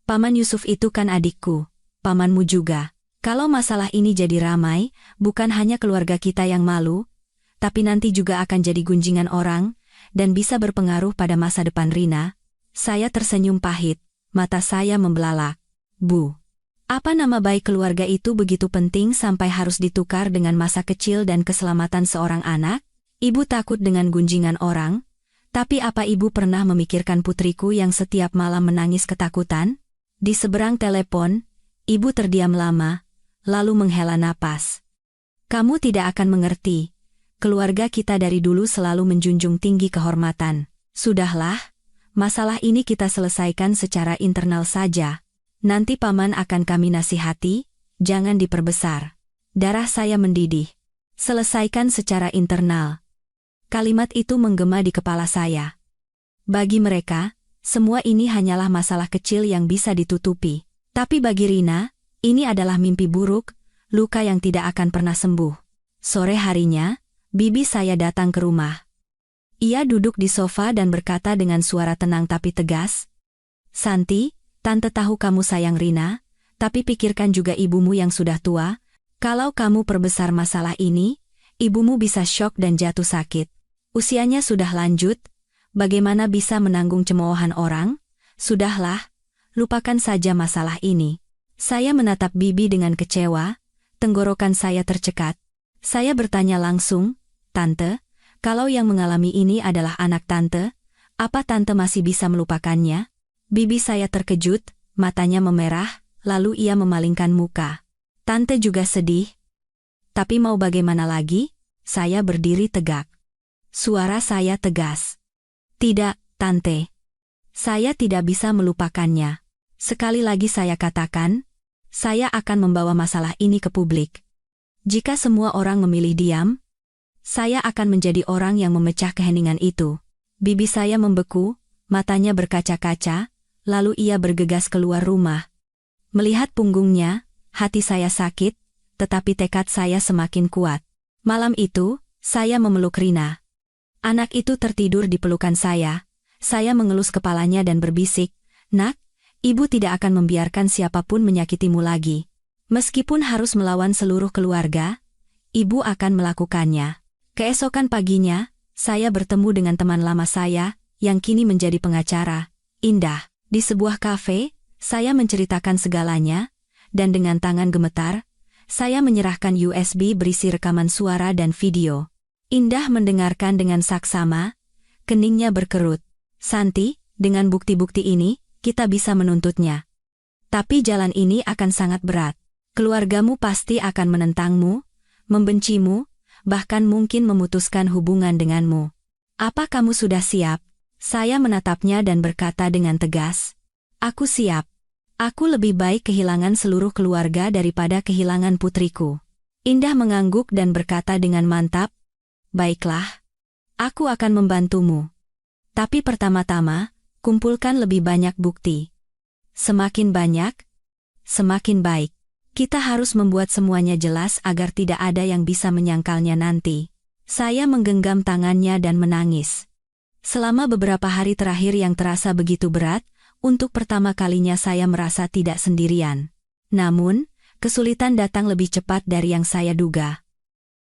Paman Yusuf itu kan adikku, pamanmu juga. Kalau masalah ini jadi ramai, bukan hanya keluarga kita yang malu, tapi nanti juga akan jadi gunjingan orang, dan bisa berpengaruh pada masa depan Rina. Saya tersenyum pahit, mata saya membelalak. Bu, apa nama baik keluarga itu begitu penting sampai harus ditukar dengan masa kecil dan keselamatan seorang anak? Ibu takut dengan gunjingan orang? Tapi apa ibu pernah memikirkan putriku yang setiap malam menangis ketakutan? Di seberang telepon, ibu terdiam lama, lalu menghela napas. Kamu tidak akan mengerti. Keluarga kita dari dulu selalu menjunjung tinggi kehormatan. Sudahlah, masalah ini kita selesaikan secara internal saja. Nanti paman akan kami nasihati, jangan diperbesar. Darah saya mendidih. Selesaikan secara internal. Kalimat itu menggema di kepala saya. Bagi mereka, semua ini hanyalah masalah kecil yang bisa ditutupi. Tapi bagi Rina, ini adalah mimpi buruk, luka yang tidak akan pernah sembuh. Sore harinya, bibi saya datang ke rumah. Ia duduk di sofa dan berkata dengan suara tenang tapi tegas, "Santi, Tante tahu kamu sayang Rina, tapi pikirkan juga ibumu yang sudah tua. Kalau kamu perbesar masalah ini, ibumu bisa syok dan jatuh sakit. Usianya sudah lanjut, bagaimana bisa menanggung cemoohan orang? Sudahlah, lupakan saja masalah ini." Saya menatap bibi dengan kecewa, tenggorokan saya tercekat. Saya bertanya langsung, "Tante, kalau yang mengalami ini adalah anak tante, apa tante masih bisa melupakannya?" Bibi saya terkejut, matanya memerah, lalu ia memalingkan muka. Tante juga sedih. Tapi mau bagaimana lagi? Saya berdiri tegak. Suara saya tegas. "Tidak, Tante. Saya tidak bisa melupakannya. Sekali lagi saya katakan, saya akan membawa masalah ini ke publik. Jika semua orang memilih diam, saya akan menjadi orang yang memecah keheningan itu." Bibi saya membeku, matanya berkaca-kaca, lalu ia bergegas keluar rumah. Melihat punggungnya, hati saya sakit, tetapi tekad saya semakin kuat. Malam itu, saya memeluk Rina. Anak itu tertidur di pelukan saya. Saya mengelus kepalanya dan berbisik, "Nak, ibu tidak akan membiarkan siapapun menyakitimu lagi. Meskipun harus melawan seluruh keluarga, ibu akan melakukannya." Keesokan paginya, saya bertemu dengan teman lama saya, yang kini menjadi pengacara, Indah. Di sebuah kafe, saya menceritakan segalanya, dan dengan tangan gemetar, saya menyerahkan USB berisi rekaman suara dan video. Indah mendengarkan dengan saksama, keningnya berkerut. "Santi, dengan bukti-bukti ini, kita bisa menuntutnya. Tapi jalan ini akan sangat berat. Keluargamu pasti akan menentangmu, membencimu, bahkan mungkin memutuskan hubungan denganmu. Apa kamu sudah siap?" Saya menatapnya dan berkata dengan tegas, "Aku siap. Aku lebih baik kehilangan seluruh keluarga daripada kehilangan putriku." Indah mengangguk dan berkata dengan mantap, "Baiklah. Aku akan membantumu. Tapi pertama-tama, kumpulkan lebih banyak bukti. Semakin banyak, semakin baik. Kita harus membuat semuanya jelas agar tidak ada yang bisa menyangkalnya nanti." Saya menggenggam tangannya dan menangis. Selama beberapa hari terakhir yang terasa begitu berat, untuk pertama kalinya saya merasa tidak sendirian. Namun, kesulitan datang lebih cepat dari yang saya duga.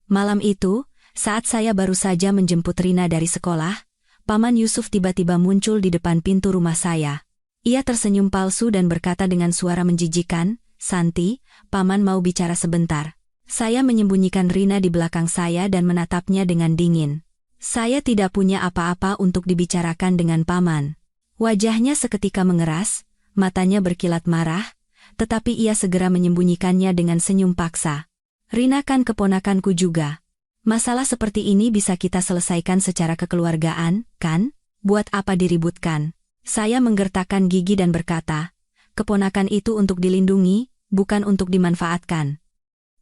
Malam itu, saat saya baru saja menjemput Rina dari sekolah, Paman Yusuf tiba-tiba muncul di depan pintu rumah saya. Ia tersenyum palsu dan berkata dengan suara menjijikan, "Santi, Paman mau bicara sebentar." Saya menyembunyikan Rina di belakang saya dan menatapnya dengan dingin. Saya tidak punya apa-apa untuk dibicarakan dengan Paman. Wajahnya seketika mengeras, matanya berkilat marah, tetapi ia segera menyembunyikannya dengan senyum paksa. "Rina kan keponakanku juga. Masalah seperti ini bisa kita selesaikan secara kekeluargaan, kan? Buat apa diributkan?" Saya menggertakkan gigi dan berkata, "Keponakan itu untuk dilindungi, bukan untuk dimanfaatkan.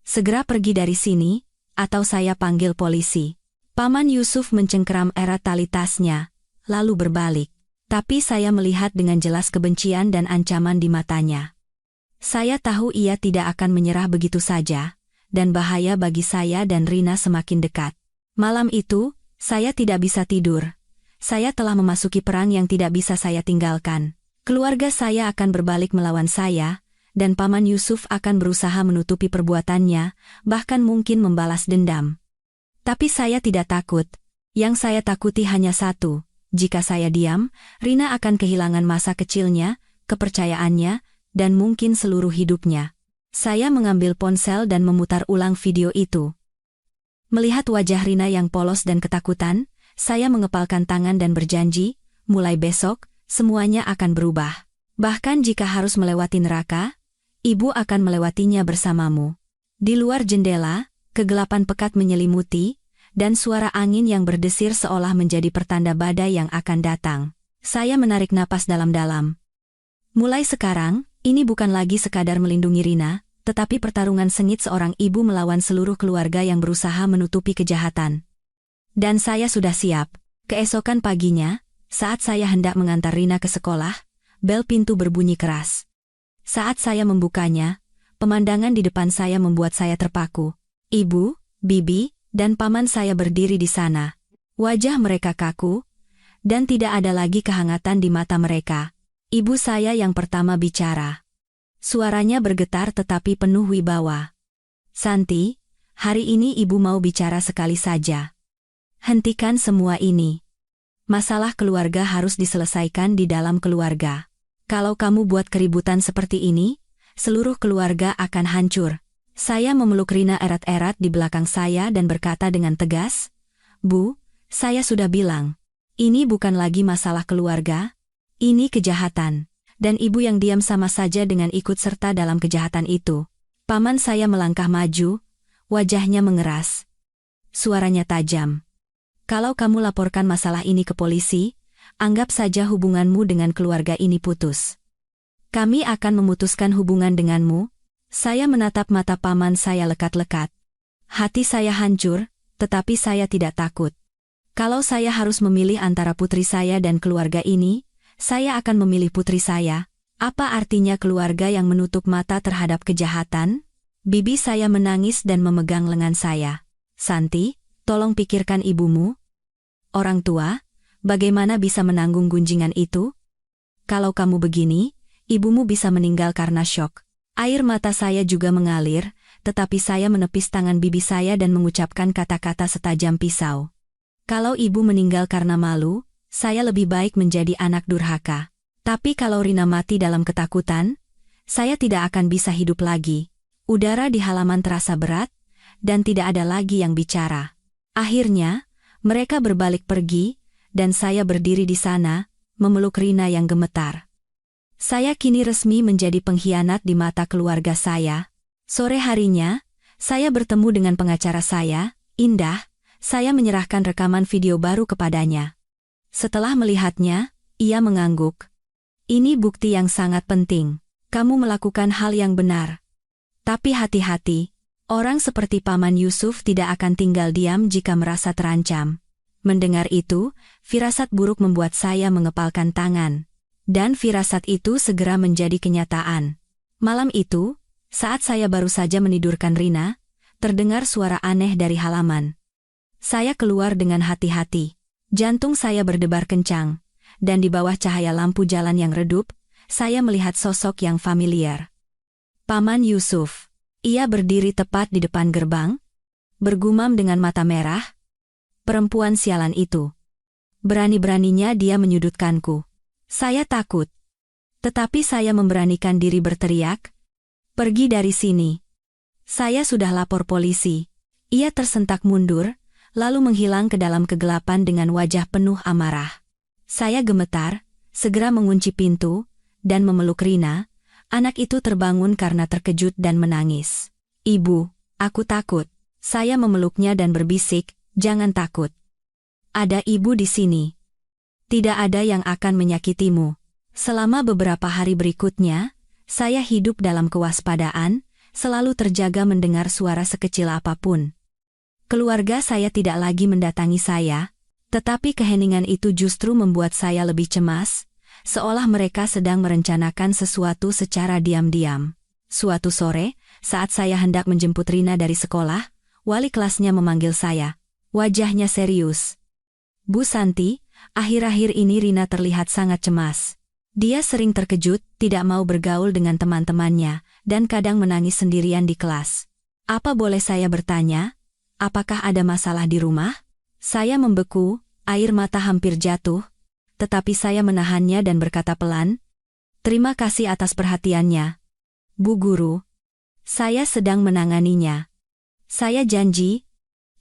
Segera pergi dari sini, atau saya panggil polisi." Paman Yusuf mencengkeram erat tali tasnya, lalu berbalik. Tapi saya melihat dengan jelas kebencian dan ancaman di matanya. Saya tahu ia tidak akan menyerah begitu saja, dan bahaya bagi saya dan Rina semakin dekat. Malam itu, saya tidak bisa tidur. Saya telah memasuki perang yang tidak bisa saya tinggalkan. Keluarga saya akan berbalik melawan saya, dan Paman Yusuf akan berusaha menutupi perbuatannya, bahkan mungkin membalas dendam. Tapi saya tidak takut. Yang saya takuti hanya satu, jika saya diam, Rina akan kehilangan masa kecilnya, kepercayaannya, dan mungkin seluruh hidupnya. Saya mengambil ponsel dan memutar ulang video itu. Melihat wajah Rina yang polos dan ketakutan, saya mengepalkan tangan dan berjanji, mulai besok, semuanya akan berubah. Bahkan jika harus melewati neraka, ibu akan melewatinya bersamamu. Di luar jendela, kegelapan pekat menyelimuti, dan suara angin yang berdesir seolah menjadi pertanda badai yang akan datang. Saya menarik napas dalam-dalam. Mulai sekarang, ini bukan lagi sekadar melindungi Rina, tetapi pertarungan sengit seorang ibu melawan seluruh keluarga yang berusaha menutupi kejahatan. Dan saya sudah siap. Keesokan paginya, saat saya hendak mengantar Rina ke sekolah, bel pintu berbunyi keras. Saat saya membukanya, pemandangan di depan saya membuat saya terpaku. Ibu, bibi, dan paman saya berdiri di sana. Wajah mereka kaku, dan tidak ada lagi kehangatan di mata mereka. Ibu saya yang pertama bicara. Suaranya bergetar tetapi penuh wibawa. "Santi, hari ini ibu mau bicara sekali saja. Hentikan semua ini. Masalah keluarga harus diselesaikan di dalam keluarga. Kalau kamu buat keributan seperti ini, seluruh keluarga akan hancur." Saya memeluk Rina erat-erat di belakang saya dan berkata dengan tegas, "Bu, saya sudah bilang, ini bukan lagi masalah keluarga, ini kejahatan." Dan ibu yang diam sama saja dengan ikut serta dalam kejahatan itu. Paman saya melangkah maju, wajahnya mengeras. Suaranya tajam. "Kalau kamu laporkan masalah ini ke polisi, anggap saja hubunganmu dengan keluarga ini putus. Kami akan memutuskan hubungan denganmu." Saya menatap mata paman saya lekat-lekat. Hati saya hancur, tetapi saya tidak takut. Kalau saya harus memilih antara putri saya dan keluarga ini, saya akan memilih putri saya. Apa artinya keluarga yang menutup mata terhadap kejahatan? Bibi saya menangis dan memegang lengan saya. "Santi, tolong pikirkan ibumu. Orang tua, bagaimana bisa menanggung gunjingan itu? Kalau kamu begini, ibumu bisa meninggal karena syok." Air mata saya juga mengalir, tetapi saya menepis tangan bibi saya dan mengucapkan kata-kata setajam pisau. Kalau ibu meninggal karena malu, saya lebih baik menjadi anak durhaka. Tapi kalau Rina mati dalam ketakutan, saya tidak akan bisa hidup lagi. Udara di halaman terasa berat, dan tidak ada lagi yang bicara. Akhirnya, mereka berbalik pergi, dan saya berdiri di sana, memeluk Rina yang gemetar. Saya kini resmi menjadi pengkhianat di mata keluarga saya. Sore harinya, saya bertemu dengan pengacara saya, Indah. Saya menyerahkan rekaman video baru kepadanya. Setelah melihatnya, ia mengangguk. "Ini bukti yang sangat penting. Kamu melakukan hal yang benar. Tapi hati-hati, orang seperti Paman Yusuf tidak akan tinggal diam jika merasa terancam." Mendengar itu, firasat buruk membuat saya mengepalkan tangan. Dan firasat itu segera menjadi kenyataan. Malam itu, saat saya baru saja menidurkan Rina, terdengar suara aneh dari halaman. Saya keluar dengan hati-hati. Jantung saya berdebar kencang, dan di bawah cahaya lampu jalan yang redup, saya melihat sosok yang familiar. Paman Yusuf. Ia berdiri tepat di depan gerbang, bergumam dengan mata merah. Perempuan sialan itu. Berani-beraninya dia menyudutkanku. Saya takut. Tetapi saya memberanikan diri berteriak, "Pergi dari sini." Saya sudah lapor polisi. Ia tersentak mundur, lalu menghilang ke dalam kegelapan dengan wajah penuh amarah. Saya gemetar, segera mengunci pintu, dan memeluk Rina. Anak itu terbangun karena terkejut dan menangis. "Ibu, aku takut." Saya memeluknya dan berbisik, "Jangan takut. Ada ibu di sini. Tidak ada yang akan menyakitimu." Selama beberapa hari berikutnya, saya hidup dalam kewaspadaan, selalu terjaga mendengar suara sekecil apapun. Keluarga saya tidak lagi mendatangi saya, tetapi keheningan itu justru membuat saya lebih cemas, seolah mereka sedang merencanakan sesuatu secara diam-diam. Suatu sore, saat saya hendak menjemput Rina dari sekolah, wali kelasnya memanggil saya. Wajahnya serius. "Bu Santi, akhir-akhir ini Rina terlihat sangat cemas. Dia sering terkejut, tidak mau bergaul dengan teman-temannya, dan kadang menangis sendirian di kelas. Apa boleh saya bertanya? Apakah ada masalah di rumah? Saya membeku, air mata hampir jatuh, tetapi saya menahannya dan berkata pelan, "Terima kasih atas perhatiannya, Bu Guru. Saya sedang menanganinya. Saya janji,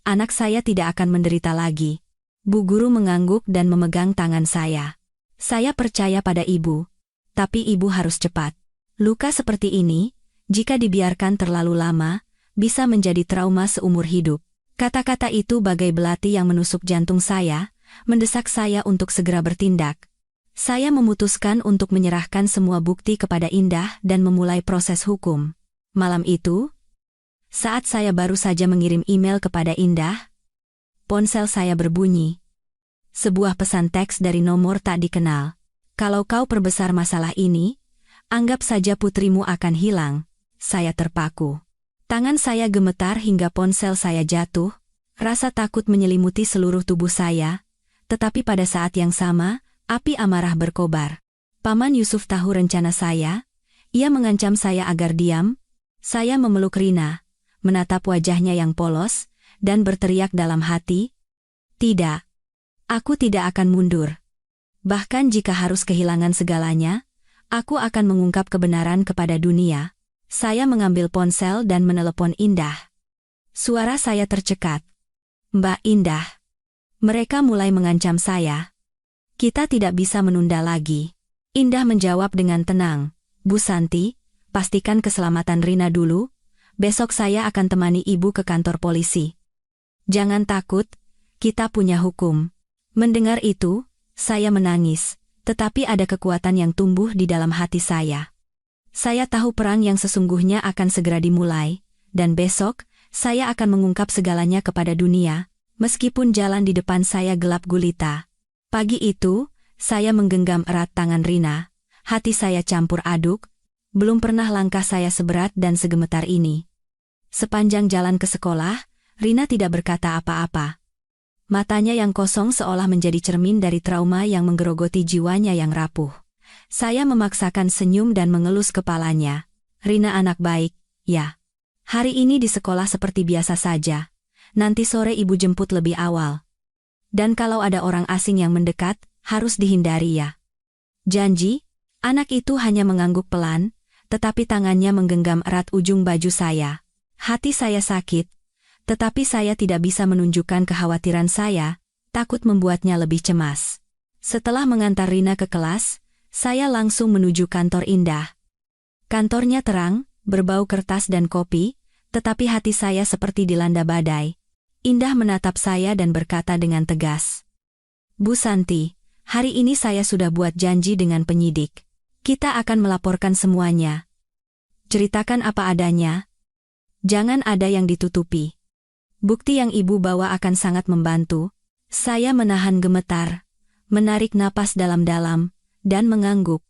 anak saya tidak akan menderita lagi." Bu Guru mengangguk dan memegang tangan saya. "Saya percaya pada Ibu, tapi Ibu harus cepat. Luka seperti ini, jika dibiarkan terlalu lama, bisa menjadi trauma seumur hidup." Kata-kata itu bagai belati yang menusuk jantung saya, mendesak saya untuk segera bertindak. Saya memutuskan untuk menyerahkan semua bukti kepada Indah dan memulai proses hukum. Malam itu, saat saya baru saja mengirim email kepada Indah, ponsel saya berbunyi. Sebuah pesan teks dari nomor tak dikenal. "Kalau kau perbesar masalah ini, anggap saja putrimu akan hilang." Saya terpaku. Tangan saya gemetar hingga ponsel saya jatuh, rasa takut menyelimuti seluruh tubuh saya, tetapi pada saat yang sama, api amarah berkobar. Paman Yusuf tahu rencana saya, ia mengancam saya agar diam. Saya memeluk Rina, menatap wajahnya yang polos, dan berteriak dalam hati, "Tidak, aku tidak akan mundur. Bahkan jika harus kehilangan segalanya, aku akan mengungkap kebenaran kepada dunia." Saya mengambil ponsel dan menelepon Indah. Suara saya tercekat. "Mbak Indah." Mereka mulai mengancam saya. "Kita tidak bisa menunda lagi." Indah menjawab dengan tenang, "Bu Santi, pastikan keselamatan Rina dulu. Besok saya akan temani Ibu ke kantor polisi." "Jangan takut, kita punya hukum." Mendengar itu, saya menangis, tetapi ada kekuatan yang tumbuh di dalam hati saya. Saya tahu perang yang sesungguhnya akan segera dimulai, dan besok, saya akan mengungkap segalanya kepada dunia, meskipun jalan di depan saya gelap gulita. Pagi itu, saya menggenggam erat tangan Rina, hati saya campur aduk, belum pernah langkah saya seberat dan segemetar ini. Sepanjang jalan ke sekolah, Rina tidak berkata apa-apa. Matanya yang kosong seolah menjadi cermin dari trauma yang menggerogoti jiwanya yang rapuh. Saya memaksakan senyum dan mengelus kepalanya. "Rina anak baik, ya. Hari ini di sekolah seperti biasa saja. Nanti sore Ibu jemput lebih awal. Dan kalau ada orang asing yang mendekat, harus dihindari ya." "Janji?" Anak itu hanya mengangguk pelan, tetapi tangannya menggenggam erat ujung baju saya. Hati saya sakit, tetapi saya tidak bisa menunjukkan kekhawatiran saya, takut membuatnya lebih cemas. Setelah mengantar Rina ke kelas, saya langsung menuju kantor Indah. Kantornya terang, berbau kertas dan kopi, tetapi hati saya seperti dilanda badai. Indah menatap saya dan berkata dengan tegas, "Bu Santi, hari ini saya sudah buat janji dengan penyidik. Kita akan melaporkan semuanya. Ceritakan apa adanya. Jangan ada yang ditutupi. Bukti yang Ibu bawa akan sangat membantu." Saya menahan gemetar, menarik napas dalam-dalam, dan mengangguk.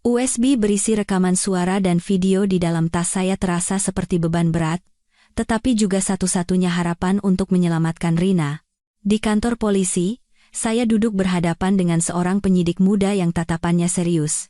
USB berisi rekaman suara dan video di dalam tas saya terasa seperti beban berat, tetapi juga satu-satunya harapan untuk menyelamatkan Rina. Di kantor polisi, saya duduk berhadapan dengan seorang penyidik muda yang tatapannya serius.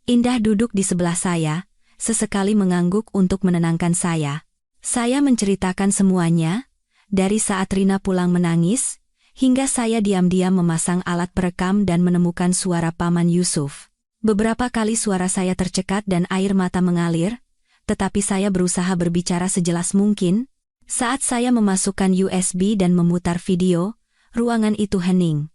Indah duduk di sebelah saya, sesekali mengangguk untuk menenangkan saya. Saya menceritakan semuanya, dari saat Rina pulang menangis, hingga saya diam-diam memasang alat perekam dan menemukan suara Paman Yusuf. Beberapa kali suara saya tercekat dan air mata mengalir, tetapi saya berusaha berbicara sejelas mungkin. Saat saya memasukkan USB dan memutar video, ruangan itu hening.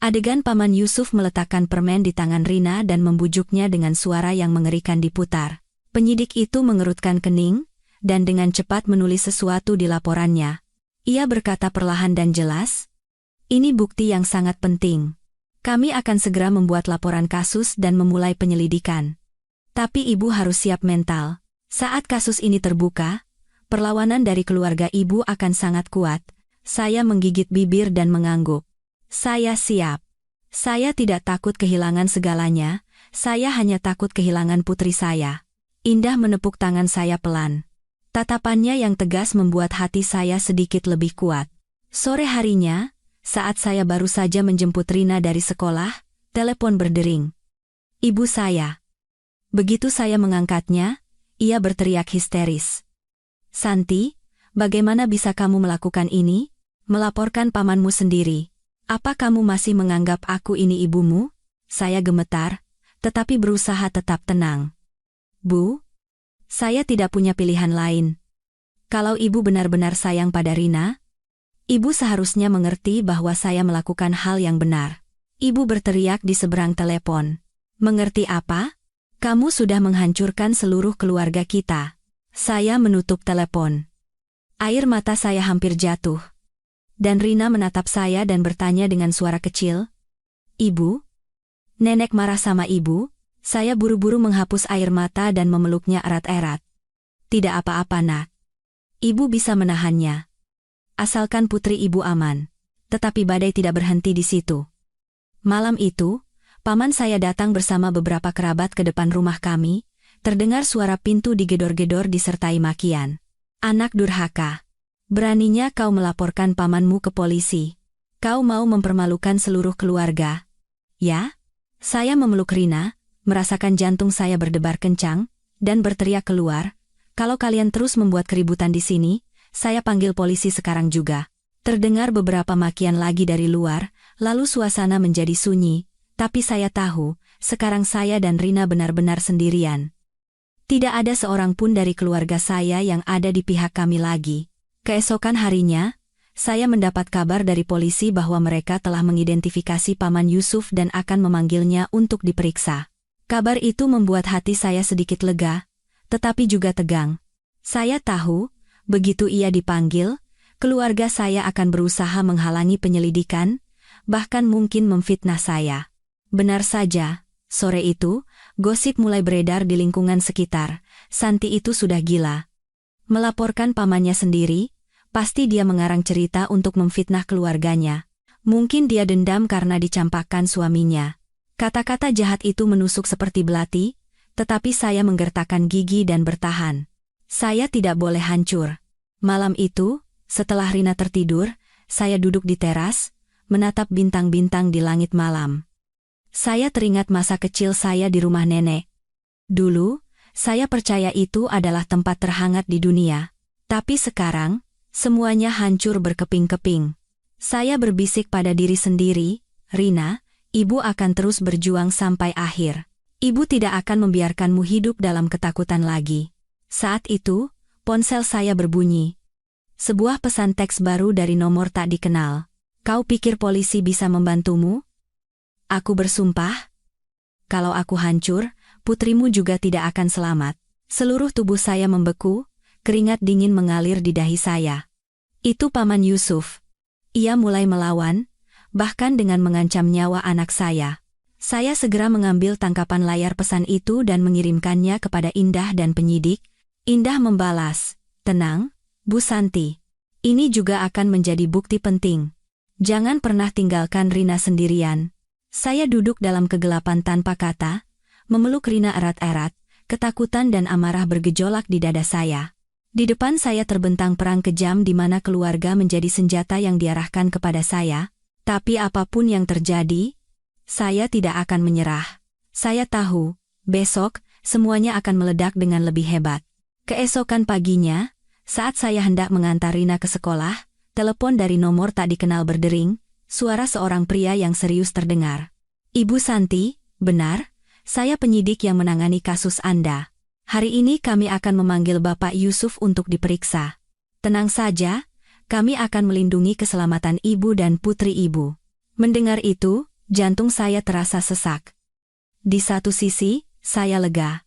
Adegan Paman Yusuf meletakkan permen di tangan Rina dan membujuknya dengan suara yang mengerikan diputar. Penyidik itu mengerutkan kening, dan dengan cepat menulis sesuatu di laporannya. Ia berkata perlahan dan jelas, "Ini bukti yang sangat penting. Kami akan segera membuat laporan kasus dan memulai penyelidikan. Tapi Ibu harus siap mental. Saat kasus ini terbuka, perlawanan dari keluarga Ibu akan sangat kuat." Saya menggigit bibir dan mengangguk. "Saya siap. Saya tidak takut kehilangan segalanya, saya hanya takut kehilangan putri saya." Indah menepuk tangan saya pelan. Tatapannya yang tegas membuat hati saya sedikit lebih kuat. Sore harinya, saat saya baru saja menjemput Rina dari sekolah, telepon berdering. Ibu saya. Begitu saya mengangkatnya, ia berteriak histeris. Santi, bagaimana bisa kamu melakukan ini? Melaporkan pamanmu sendiri. Apa kamu masih menganggap aku ini ibumu? Saya gemetar, tetapi berusaha tetap tenang. Bu, saya tidak punya pilihan lain. Kalau ibu benar-benar sayang pada Rina, ibu seharusnya mengerti bahwa saya melakukan hal yang benar. Ibu berteriak di seberang telepon. Mengerti apa? Kamu sudah menghancurkan seluruh keluarga kita. Saya menutup telepon. Air mata saya hampir jatuh. Dan Rina menatap saya dan bertanya dengan suara kecil. Ibu? Nenek marah sama ibu? Saya buru-buru menghapus air mata dan memeluknya erat-erat. Tidak apa-apa, Nak. Ibu bisa menahannya. Asalkan putri ibu aman. Tetapi badai tidak berhenti di situ. Malam itu, paman saya datang bersama beberapa kerabat ke depan rumah kami, terdengar suara pintu digedor-gedor disertai makian. Anak durhaka. Beraninya kau melaporkan pamanmu ke polisi. Kau mau mempermalukan seluruh keluarga. Ya? Saya memeluk Rina, merasakan jantung saya berdebar kencang, dan berteriak keluar, kalau kalian terus membuat keributan di sini, saya panggil polisi sekarang juga. Terdengar beberapa makian lagi dari luar, lalu suasana menjadi sunyi, tapi saya tahu, sekarang saya dan Rina benar-benar sendirian. Tidak ada seorang pun dari keluarga saya yang ada di pihak kami lagi. Keesokan harinya, saya mendapat kabar dari polisi bahwa mereka telah mengidentifikasi Paman Yusuf dan akan memanggilnya untuk diperiksa. Kabar itu membuat hati saya sedikit lega, tetapi juga tegang. Saya tahu, begitu ia dipanggil, keluarga saya akan berusaha menghalangi penyelidikan, bahkan mungkin memfitnah saya. Benar saja, sore itu, gosip mulai beredar di lingkungan sekitar, Santi itu sudah gila. Melaporkan pamannya sendiri, pasti dia mengarang cerita untuk memfitnah keluarganya. Mungkin dia dendam karena dicampakkan suaminya. Kata-kata jahat itu menusuk seperti belati, tetapi saya menggertakkan gigi dan bertahan. Saya tidak boleh hancur. Malam itu, setelah Rina tertidur, saya duduk di teras, menatap bintang-bintang di langit malam. Saya teringat masa kecil saya di rumah nenek. Dulu, saya percaya itu adalah tempat terhangat di dunia. Tapi sekarang, semuanya hancur berkeping-keping. Saya berbisik pada diri sendiri, Rina, ibu akan terus berjuang sampai akhir. Ibu tidak akan membiarkanmu hidup dalam ketakutan lagi. Saat itu, ponsel saya berbunyi. Sebuah pesan teks baru dari nomor tak dikenal. Kau pikir polisi bisa membantumu? Aku bersumpah. Kalau aku hancur, putrimu juga tidak akan selamat. Seluruh tubuh saya membeku, keringat dingin mengalir di dahi saya. Itu Paman Yusuf. Ia mulai melawan, bahkan dengan mengancam nyawa anak saya. Saya segera mengambil tangkapan layar pesan itu dan mengirimkannya kepada Indah dan penyidik. Indah membalas, "Tenang, Bu Santi. Ini juga akan menjadi bukti penting. Jangan pernah tinggalkan Rina sendirian." Saya duduk dalam kegelapan tanpa kata, memeluk Rina erat-erat, ketakutan dan amarah bergejolak di dada saya. Di depan saya terbentang perang kejam di mana keluarga menjadi senjata yang diarahkan kepada saya, tapi apapun yang terjadi, saya tidak akan menyerah. Saya tahu, besok, semuanya akan meledak dengan lebih hebat. Keesokan paginya, saat saya hendak mengantar Rina ke sekolah, telepon dari nomor tak dikenal berdering, suara seorang pria yang serius terdengar. "Ibu Santi, benar, saya penyidik yang menangani kasus Anda. Hari ini kami akan memanggil Bapak Yusuf untuk diperiksa. Tenang saja, kami akan melindungi keselamatan ibu dan putri ibu." Mendengar itu, jantung saya terasa sesak. Di satu sisi, saya lega.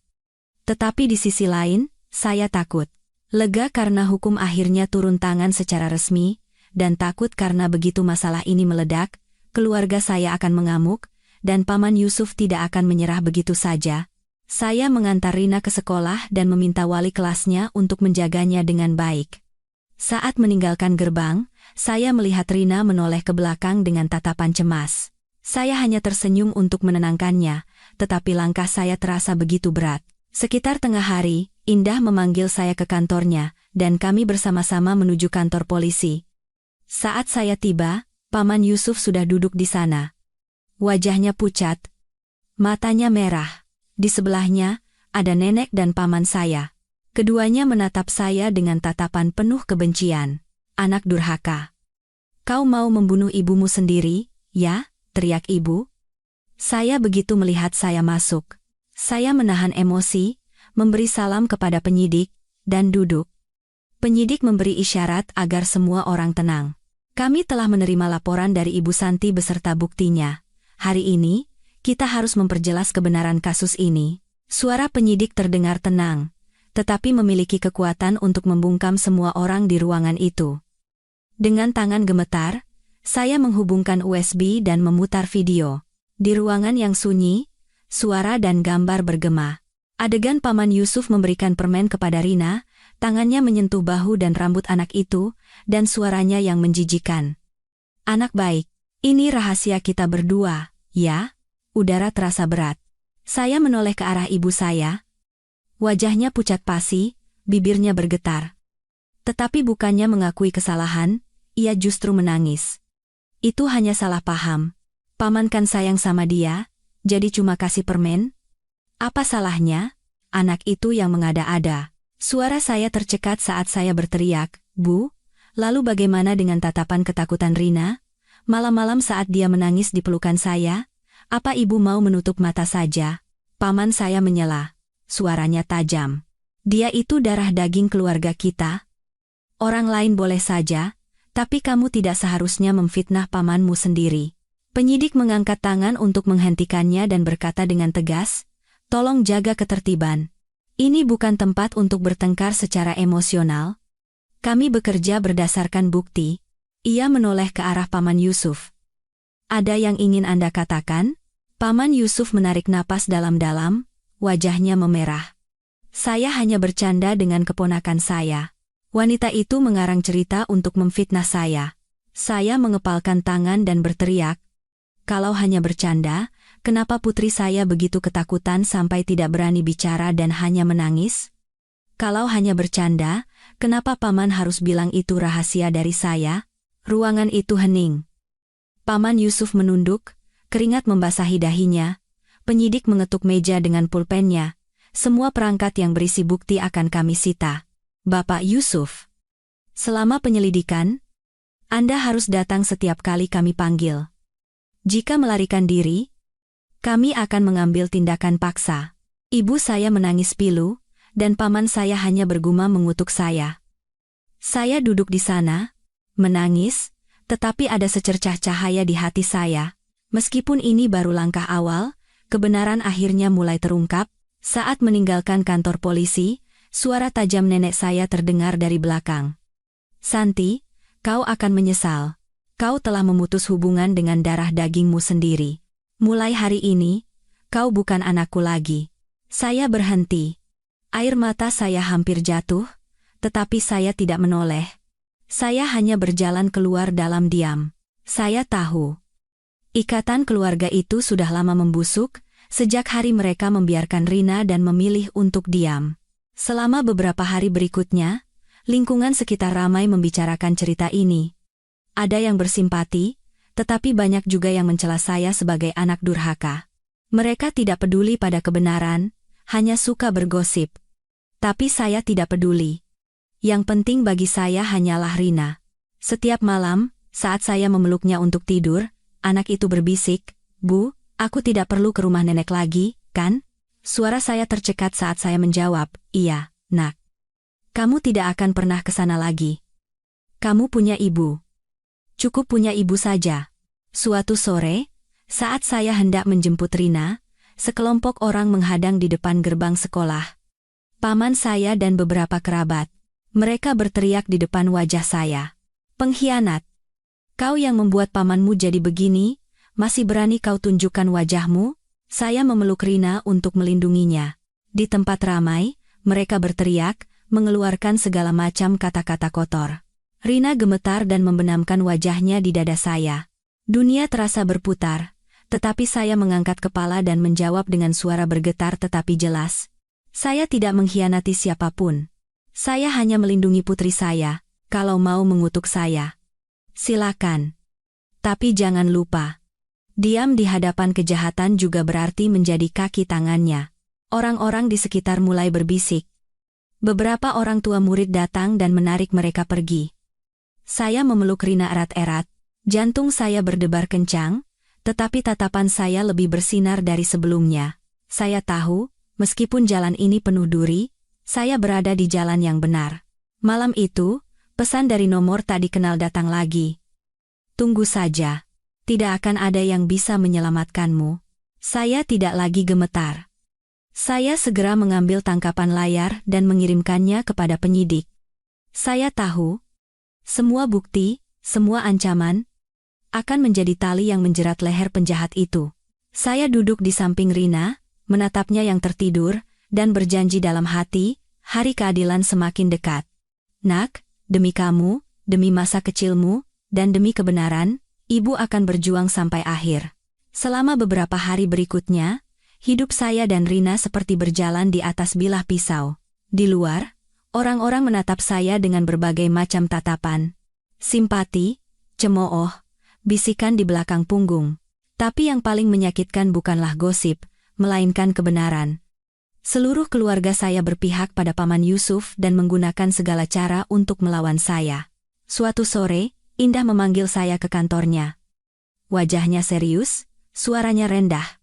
Tetapi di sisi lain, saya takut. Lega karena hukum akhirnya turun tangan secara resmi, dan takut karena begitu masalah ini meledak, keluarga saya akan mengamuk, dan Paman Yusuf tidak akan menyerah begitu saja. Saya mengantar Rina ke sekolah dan meminta wali kelasnya untuk menjaganya dengan baik. Saat meninggalkan gerbang, saya melihat Rina menoleh ke belakang dengan tatapan cemas. Saya hanya tersenyum untuk menenangkannya, tetapi langkah saya terasa begitu berat. Sekitar tengah hari, Indah memanggil saya ke kantornya, dan kami bersama-sama menuju kantor polisi. Saat saya tiba, Paman Yusuf sudah duduk di sana. Wajahnya pucat. Matanya merah. Di sebelahnya, ada nenek dan paman saya. Keduanya menatap saya dengan tatapan penuh kebencian. Anak durhaka. Kau mau membunuh ibumu sendiri, ya? Teriak ibu. Saya begitu melihat saya masuk. Saya menahan emosi, memberi salam kepada penyidik, dan duduk. Penyidik memberi isyarat agar semua orang tenang. Kami telah menerima laporan dari Ibu Santi beserta buktinya. Hari ini, kita harus memperjelas kebenaran kasus ini. Suara penyidik terdengar tenang, tetapi memiliki kekuatan untuk membungkam semua orang di ruangan itu. Dengan tangan gemetar, saya menghubungkan USB dan memutar video. Di ruangan yang sunyi, suara dan gambar bergema. Adegan Paman Yusuf memberikan permen kepada Rina, tangannya menyentuh bahu dan rambut anak itu, dan suaranya yang menjijikan. Anak baik, ini rahasia kita berdua, ya? Udara terasa berat. Saya menoleh ke arah ibu saya. Wajahnya pucat pasi, bibirnya bergetar. Tetapi bukannya mengakui kesalahan, ia justru menangis. Itu hanya salah paham. Paman kan sayang sama dia, jadi cuma kasih permen. Apa salahnya? Anak itu yang mengada-ada. Suara saya tercekat saat saya berteriak, Bu. Lalu bagaimana dengan tatapan ketakutan Rina? Malam-malam saat dia menangis di pelukan saya, apa ibu mau menutup mata saja? Paman saya menyela. Suaranya tajam. Dia itu darah daging keluarga kita. Orang lain boleh saja, tapi kamu tidak seharusnya memfitnah pamanmu sendiri. Penyidik mengangkat tangan untuk menghentikannya dan berkata dengan tegas, tolong jaga ketertiban. Ini bukan tempat untuk bertengkar secara emosional. Kami bekerja berdasarkan bukti. Ia menoleh ke arah Paman Yusuf. Ada yang ingin Anda katakan? Paman Yusuf menarik napas dalam-dalam, wajahnya memerah. Saya hanya bercanda dengan keponakan saya. Wanita itu mengarang cerita untuk memfitnah saya. Saya mengepalkan tangan dan berteriak, kalau hanya bercanda, kenapa putri saya begitu ketakutan sampai tidak berani bicara dan hanya menangis? Kalau hanya bercanda, kenapa Paman harus bilang itu rahasia dari saya? Ruangan itu hening. Paman Yusuf menunduk, keringat membasahi dahinya. Penyidik mengetuk meja dengan pulpennya. Semua perangkat yang berisi bukti akan kami sita. Bapak Yusuf, selama penyelidikan, Anda harus datang setiap kali kami panggil. Jika melarikan diri, kami akan mengambil tindakan paksa. Ibu saya menangis pilu, dan paman saya hanya bergumam mengutuk saya. Saya duduk di sana, menangis, tetapi ada secercah cahaya di hati saya. Meskipun ini baru langkah awal, kebenaran akhirnya mulai terungkap. Saat meninggalkan kantor polisi, suara tajam nenek saya terdengar dari belakang. Santi, kau akan menyesal. Kau telah memutus hubungan dengan darah dagingmu sendiri. Mulai hari ini, kau bukan anakku lagi. Saya berhenti. Air mata saya hampir jatuh, tetapi saya tidak menoleh. Saya hanya berjalan keluar dalam diam. Saya tahu. Ikatan keluarga itu sudah lama membusuk, sejak hari mereka membiarkan Rina dan memilih untuk diam. Selama beberapa hari berikutnya, lingkungan sekitar ramai membicarakan cerita ini. Ada yang bersimpati, tetapi banyak juga yang mencela saya sebagai anak durhaka. Mereka tidak peduli pada kebenaran, hanya suka bergosip. Tapi saya tidak peduli. Yang penting bagi saya hanyalah Rina. Setiap malam, saat saya memeluknya untuk tidur, anak itu berbisik, Bu, aku tidak perlu ke rumah nenek lagi, kan? Suara saya tercekat saat saya menjawab, iya, nak. Kamu tidak akan pernah ke sana lagi. Kamu punya ibu. Cukup punya ibu saja. Suatu sore, saat saya hendak menjemput Rina, sekelompok orang menghadang di depan gerbang sekolah. Paman saya dan beberapa kerabat. Mereka berteriak di depan wajah saya. Pengkhianat. Kau yang membuat pamanmu jadi begini, masih berani kau tunjukkan wajahmu? Saya memeluk Rina untuk melindunginya. Di tempat ramai, mereka berteriak, mengeluarkan segala macam kata-kata kotor. Rina gemetar dan membenamkan wajahnya di dada saya. Dunia terasa berputar, tetapi saya mengangkat kepala dan menjawab dengan suara bergetar tetapi jelas. Saya tidak mengkhianati siapapun. Saya hanya melindungi putri saya. Kalau mau mengutuk saya, silakan. Tapi jangan lupa, Diam di hadapan kejahatan juga berarti menjadi kaki tangannya. Orang-orang di sekitar mulai berbisik. Beberapa orang tua murid datang dan menarik mereka pergi. Saya memeluk Rina erat-erat, jantung saya berdebar kencang, tetapi tatapan saya lebih bersinar dari sebelumnya. Saya tahu, meskipun jalan ini penuh duri, saya berada di jalan yang benar. Malam itu, pesan dari nomor tak dikenal datang lagi. Tunggu saja. Tidak akan ada yang bisa menyelamatkanmu. Saya tidak lagi gemetar. Saya segera mengambil tangkapan layar dan mengirimkannya kepada penyidik. Saya tahu, semua bukti, semua ancaman, akan menjadi tali yang menjerat leher penjahat itu. Saya duduk di samping Rina, menatapnya yang tertidur, dan berjanji dalam hati, hari keadilan semakin dekat. Nak, demi kamu, demi masa kecilmu, dan demi kebenaran, ibu akan berjuang sampai akhir. Selama beberapa hari berikutnya, hidup saya dan Rina seperti berjalan di atas bilah pisau. Di luar, orang-orang menatap saya dengan berbagai macam tatapan. Simpati, cemooh, bisikan di belakang punggung. Tapi yang paling menyakitkan bukanlah gosip, melainkan kebenaran. Seluruh keluarga saya berpihak pada Paman Yusuf dan menggunakan segala cara untuk melawan saya. Suatu sore, Indah memanggil saya ke kantornya. Wajahnya serius, suaranya rendah.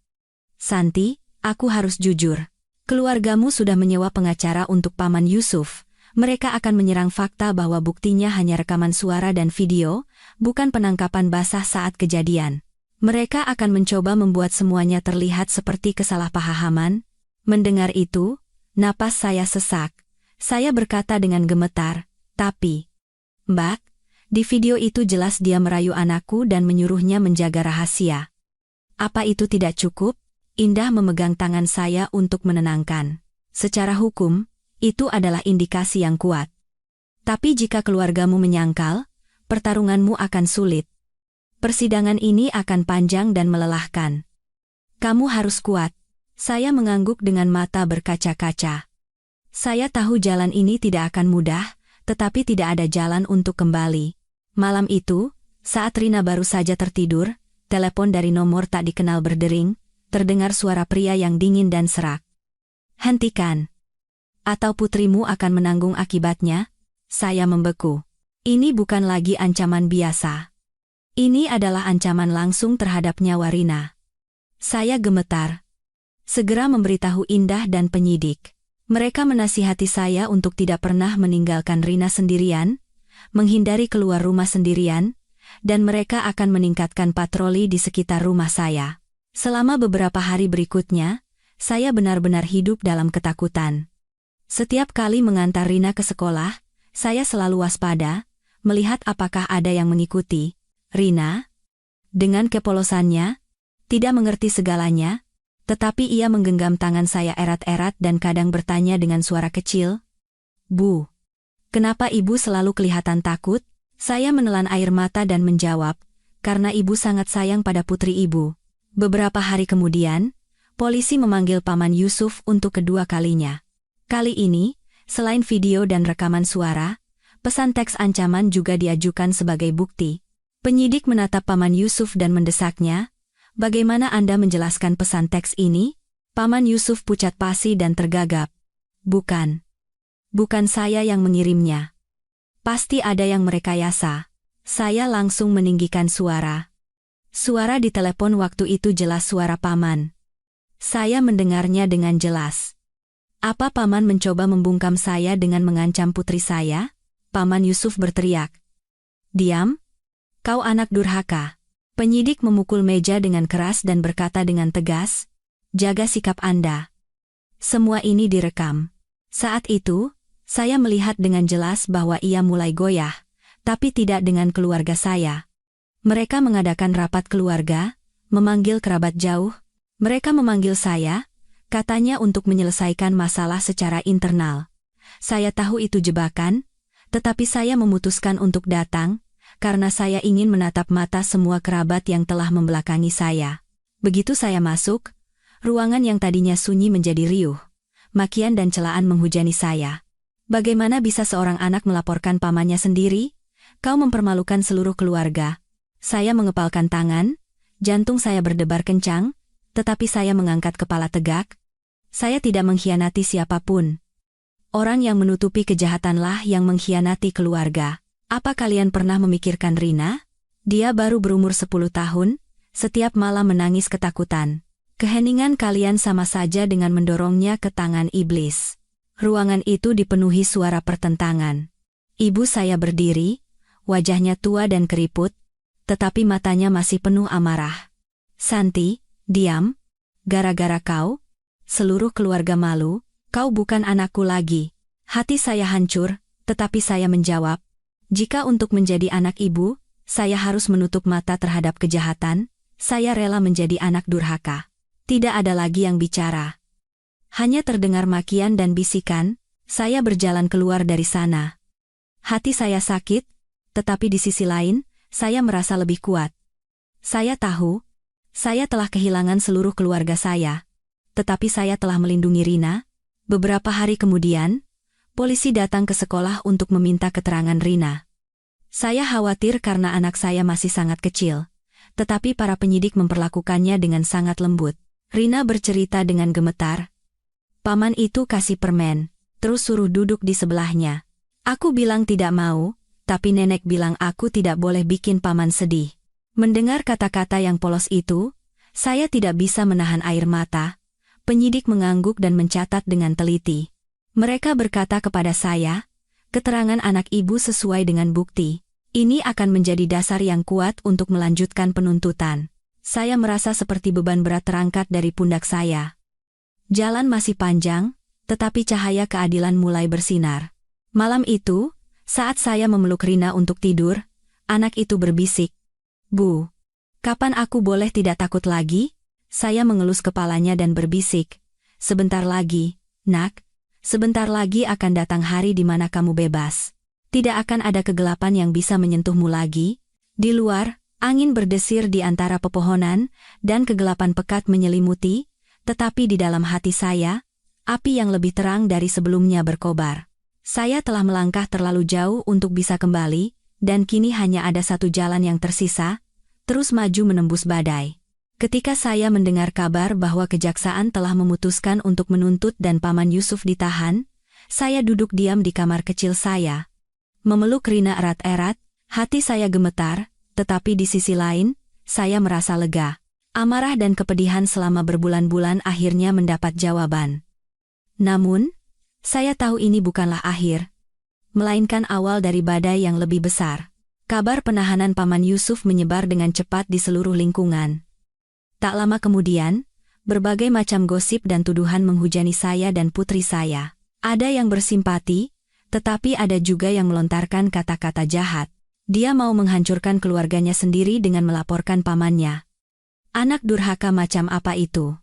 Santi, aku harus jujur. Keluargamu sudah menyewa pengacara untuk Paman Yusuf. Mereka akan menyerang fakta bahwa buktinya hanya rekaman suara dan video, bukan penangkapan basah saat kejadian. Mereka akan mencoba membuat semuanya terlihat seperti kesalahpahaman. Mendengar itu, napas saya sesak. Saya berkata dengan gemetar, tapi, Mbak, di video itu jelas dia merayu anakku dan menyuruhnya menjaga rahasia. Apa itu tidak cukup? Indah memegang tangan saya untuk menenangkan. Secara hukum, itu adalah indikasi yang kuat. Tapi jika keluargamu menyangkal, pertarunganmu akan sulit. Persidangan ini akan panjang dan melelahkan. Kamu harus kuat. Saya mengangguk dengan mata berkaca-kaca. Saya tahu jalan ini tidak akan mudah, tetapi tidak ada jalan untuk kembali. Malam itu, saat Rina baru saja tertidur, telepon dari nomor tak dikenal berdering, terdengar suara pria yang dingin dan serak. Hentikan. Atau putrimu akan menanggung akibatnya. Saya membeku. Ini bukan lagi ancaman biasa. Ini adalah ancaman langsung terhadap nyawa Rina. Saya gemetar. Segera memberitahu Indah dan penyidik. Mereka menasihati saya untuk tidak pernah meninggalkan Rina sendirian, menghindari keluar rumah sendirian, dan mereka akan meningkatkan patroli di sekitar rumah saya. Selama beberapa hari berikutnya, saya benar-benar hidup dalam ketakutan. Setiap kali mengantar Rina ke sekolah, saya selalu waspada, melihat apakah ada yang mengikuti. Rina, dengan kepolosannya, tidak mengerti segalanya, tetapi ia menggenggam tangan saya erat-erat dan kadang bertanya dengan suara kecil, Bu, kenapa ibu selalu kelihatan takut? Saya menelan air mata dan menjawab, karena ibu sangat sayang pada putri ibu. Beberapa hari kemudian, polisi memanggil Paman Yusuf untuk kedua kalinya. Kali ini, selain video dan rekaman suara, pesan teks ancaman juga diajukan sebagai bukti. Penyidik menatap Paman Yusuf dan mendesaknya, bagaimana Anda menjelaskan pesan teks ini? Paman Yusuf pucat pasi dan tergagap. Bukan saya yang mengirimnya. Pasti ada yang merekayasa. Saya langsung meninggikan suara. Suara di telepon waktu itu jelas suara Paman. Saya mendengarnya dengan jelas. Apa Paman mencoba membungkam saya dengan mengancam putri saya? Paman Yusuf berteriak. Diam, kau anak durhaka. Penyidik memukul meja dengan keras dan berkata dengan tegas, jaga sikap Anda. Semua ini direkam. Saat itu, saya melihat dengan jelas bahwa ia mulai goyah, tapi tidak dengan keluarga saya. Mereka mengadakan rapat keluarga, memanggil kerabat jauh. Mereka memanggil saya, katanya untuk menyelesaikan masalah secara internal. Saya tahu itu jebakan, tetapi saya memutuskan untuk datang, karena saya ingin menatap mata semua kerabat yang telah membelakangi saya. Begitu saya masuk, ruangan yang tadinya sunyi menjadi riuh. Makian dan celaan menghujani saya. Bagaimana bisa seorang anak melaporkan pamannya sendiri? Kau mempermalukan seluruh keluarga. Saya mengepalkan tangan, Jantung saya berdebar kencang, tetapi saya mengangkat kepala tegak. Saya tidak mengkhianati siapapun. Orang yang menutupi kejahatanlah yang mengkhianati keluarga. Apa kalian pernah memikirkan Rina? Dia baru berumur 10 tahun, setiap malam menangis ketakutan. Keheningan kalian sama saja dengan mendorongnya ke tangan iblis. Ruangan itu dipenuhi suara pertentangan. Ibu saya berdiri, wajahnya tua dan keriput, tetapi matanya masih penuh amarah. Santi, diam. Gara-gara kau, seluruh keluarga malu, kau bukan anakku lagi. Hati saya hancur, tetapi saya menjawab, jika untuk menjadi anak ibu, saya harus menutup mata terhadap kejahatan, saya rela menjadi anak durhaka. Tidak ada lagi yang bicara. Hanya terdengar makian dan bisikan, saya berjalan keluar dari sana. Hati saya sakit, tetapi di sisi lain, saya merasa lebih kuat. Saya tahu, saya telah kehilangan seluruh keluarga saya. Tetapi saya telah melindungi Rina. Beberapa hari kemudian, polisi datang ke sekolah untuk meminta keterangan Rina. Saya khawatir karena anak saya masih sangat kecil. Tetapi para penyidik memperlakukannya dengan sangat lembut. Rina bercerita dengan gemetar. Paman itu kasih permen, terus suruh duduk di sebelahnya. Aku bilang tidak mau, tapi nenek bilang aku tidak boleh bikin paman sedih. Mendengar kata-kata yang polos itu, saya tidak bisa menahan air mata. Penyidik mengangguk dan mencatat dengan teliti. Mereka berkata kepada saya, keterangan anak ibu sesuai dengan bukti. Ini akan menjadi dasar yang kuat untuk melanjutkan penuntutan. Saya merasa seperti beban berat terangkat dari pundak saya. Jalan masih panjang, tetapi cahaya keadilan mulai bersinar. Malam itu, saat saya memeluk Rina untuk tidur, anak itu berbisik. Bu, kapan aku boleh tidak takut lagi? Saya mengelus kepalanya dan berbisik. Sebentar lagi, nak. Sebentar lagi akan datang hari di mana kamu bebas. Tidak akan ada kegelapan yang bisa menyentuhmu lagi. Di luar, angin berdesir di antara pepohonan, dan kegelapan pekat menyelimuti, tetapi di dalam hati saya, api yang lebih terang dari sebelumnya berkobar. Saya telah melangkah terlalu jauh untuk bisa kembali, dan kini hanya ada satu jalan yang tersisa, terus maju menembus badai. Ketika saya mendengar kabar bahwa kejaksaan telah memutuskan untuk menuntut dan Paman Yusuf ditahan, saya duduk diam di kamar kecil saya. Memeluk Rina erat-erat, hati saya gemetar, tetapi di sisi lain, saya merasa lega. Amarah dan kepedihan selama berbulan-bulan akhirnya mendapat jawaban. Namun, saya tahu ini bukanlah akhir, melainkan awal dari badai yang lebih besar. Kabar penahanan Paman Yusuf menyebar dengan cepat di seluruh lingkungan. Tak lama kemudian, berbagai macam gosip dan tuduhan menghujani saya dan putri saya. Ada yang bersimpati, tetapi ada juga yang melontarkan kata-kata jahat. Dia mau menghancurkan keluarganya sendiri dengan melaporkan pamannya. Anak durhaka macam apa itu?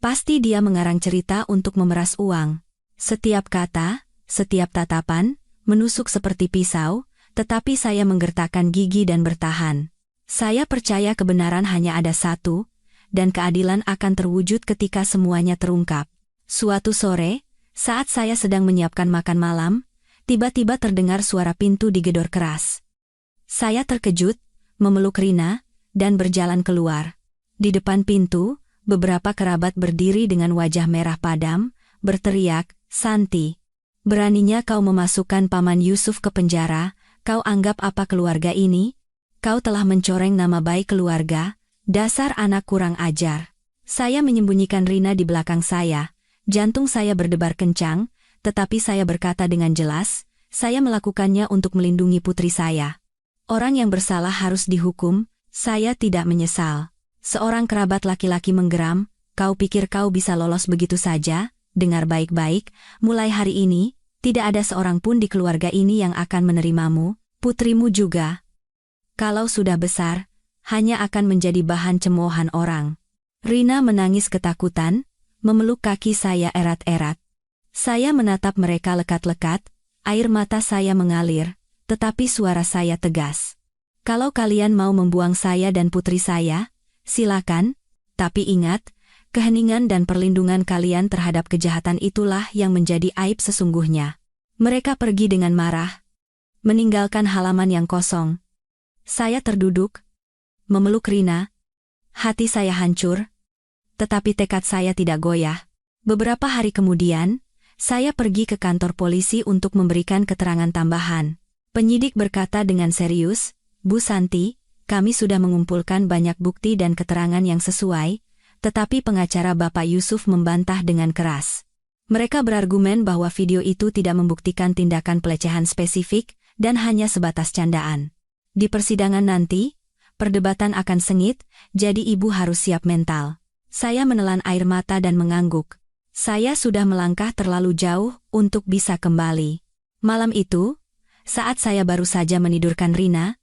Pasti dia mengarang cerita untuk memeras uang. Setiap kata, setiap tatapan, menusuk seperti pisau, tetapi saya menggertakkan gigi dan bertahan. Saya percaya kebenaran hanya ada satu, dan keadilan akan terwujud ketika semuanya terungkap. Suatu sore, saat saya sedang menyiapkan makan malam, tiba-tiba terdengar suara pintu digedor keras. Saya terkejut, memeluk Rina, dan berjalan keluar. Di depan pintu, beberapa kerabat berdiri dengan wajah merah padam, berteriak, "Santi, beraninya kau memasukkan Paman Yusuf ke penjara, kau anggap apa keluarga ini? Kau telah mencoreng nama baik keluarga, dasar anak kurang ajar." Saya menyembunyikan Rina di belakang saya, jantung saya berdebar kencang, tetapi saya berkata dengan jelas, saya melakukannya untuk melindungi putri saya. Orang yang bersalah harus dihukum, saya tidak menyesal. Seorang kerabat laki-laki menggeram, "Kau pikir kau bisa lolos begitu saja? Dengar baik-baik, mulai hari ini, tidak ada seorang pun di keluarga ini yang akan menerimamu, putrimu juga. Kalau sudah besar, hanya akan menjadi bahan cemoohan orang." Rina menangis ketakutan, memeluk kaki saya erat-erat. Saya menatap mereka lekat-lekat, air mata saya mengalir, tetapi suara saya tegas. Kalau kalian mau membuang saya dan putri saya, silakan, tapi ingat, keheningan dan perlindungan kalian terhadap kejahatan itulah yang menjadi aib sesungguhnya. Mereka pergi dengan marah, meninggalkan halaman yang kosong. Saya terduduk, memeluk Rina. Hati saya hancur, tetapi tekad saya tidak goyah. Beberapa hari kemudian, saya pergi ke kantor polisi untuk memberikan keterangan tambahan. Penyidik berkata dengan serius, "Bu Santi, kami sudah mengumpulkan banyak bukti dan keterangan yang sesuai, tetapi pengacara Bapak Yusuf membantah dengan keras. Mereka berargumen bahwa video itu tidak membuktikan tindakan pelecehan spesifik dan hanya sebatas candaan. Di persidangan nanti, perdebatan akan sengit, jadi ibu harus siap mental." Saya menelan air mata dan mengangguk. Saya sudah melangkah terlalu jauh untuk bisa kembali. Malam itu, saat saya baru saja menidurkan Rina,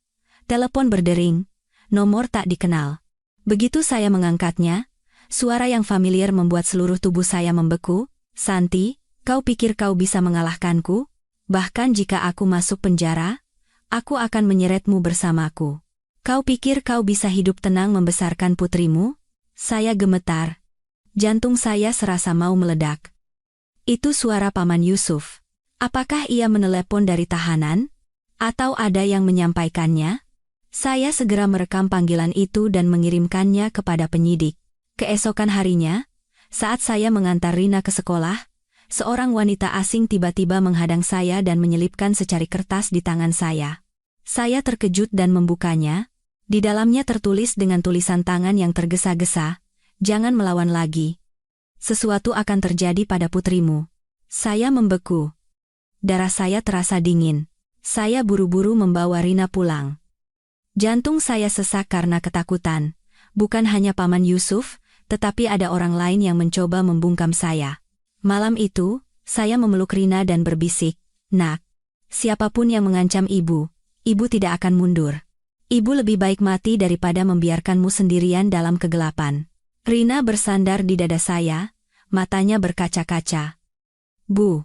telepon berdering, nomor tak dikenal. Begitu saya mengangkatnya, suara yang familiar membuat seluruh tubuh saya membeku. "Santi, kau pikir kau bisa mengalahkanku? Bahkan jika aku masuk penjara, aku akan menyeretmu bersamaku. Kau pikir kau bisa hidup tenang membesarkan putrimu?" Saya gemetar. Jantung saya serasa mau meledak. Itu suara Paman Yusuf. Apakah ia menelepon dari tahanan? Atau ada yang menyampaikannya? Saya segera merekam panggilan itu dan mengirimkannya kepada penyidik. Keesokan harinya, saat saya mengantar Rina ke sekolah, seorang wanita asing tiba-tiba menghadang saya dan menyelipkan secari kertas di tangan saya. Saya terkejut dan membukanya. Di dalamnya tertulis dengan tulisan tangan yang tergesa-gesa, "Jangan melawan lagi. Sesuatu akan terjadi pada putrimu." Saya membeku. Darah saya terasa dingin. Saya buru-buru membawa Rina pulang. Jantung saya sesak karena ketakutan. Bukan hanya Paman Yusuf, tetapi ada orang lain yang mencoba membungkam saya. Malam itu, saya memeluk Rina dan berbisik, "Nak, siapapun yang mengancam ibu tidak akan mundur. Ibu lebih baik mati daripada membiarkanmu sendirian dalam kegelapan." Rina bersandar di dada saya, matanya berkaca-kaca. "Bu,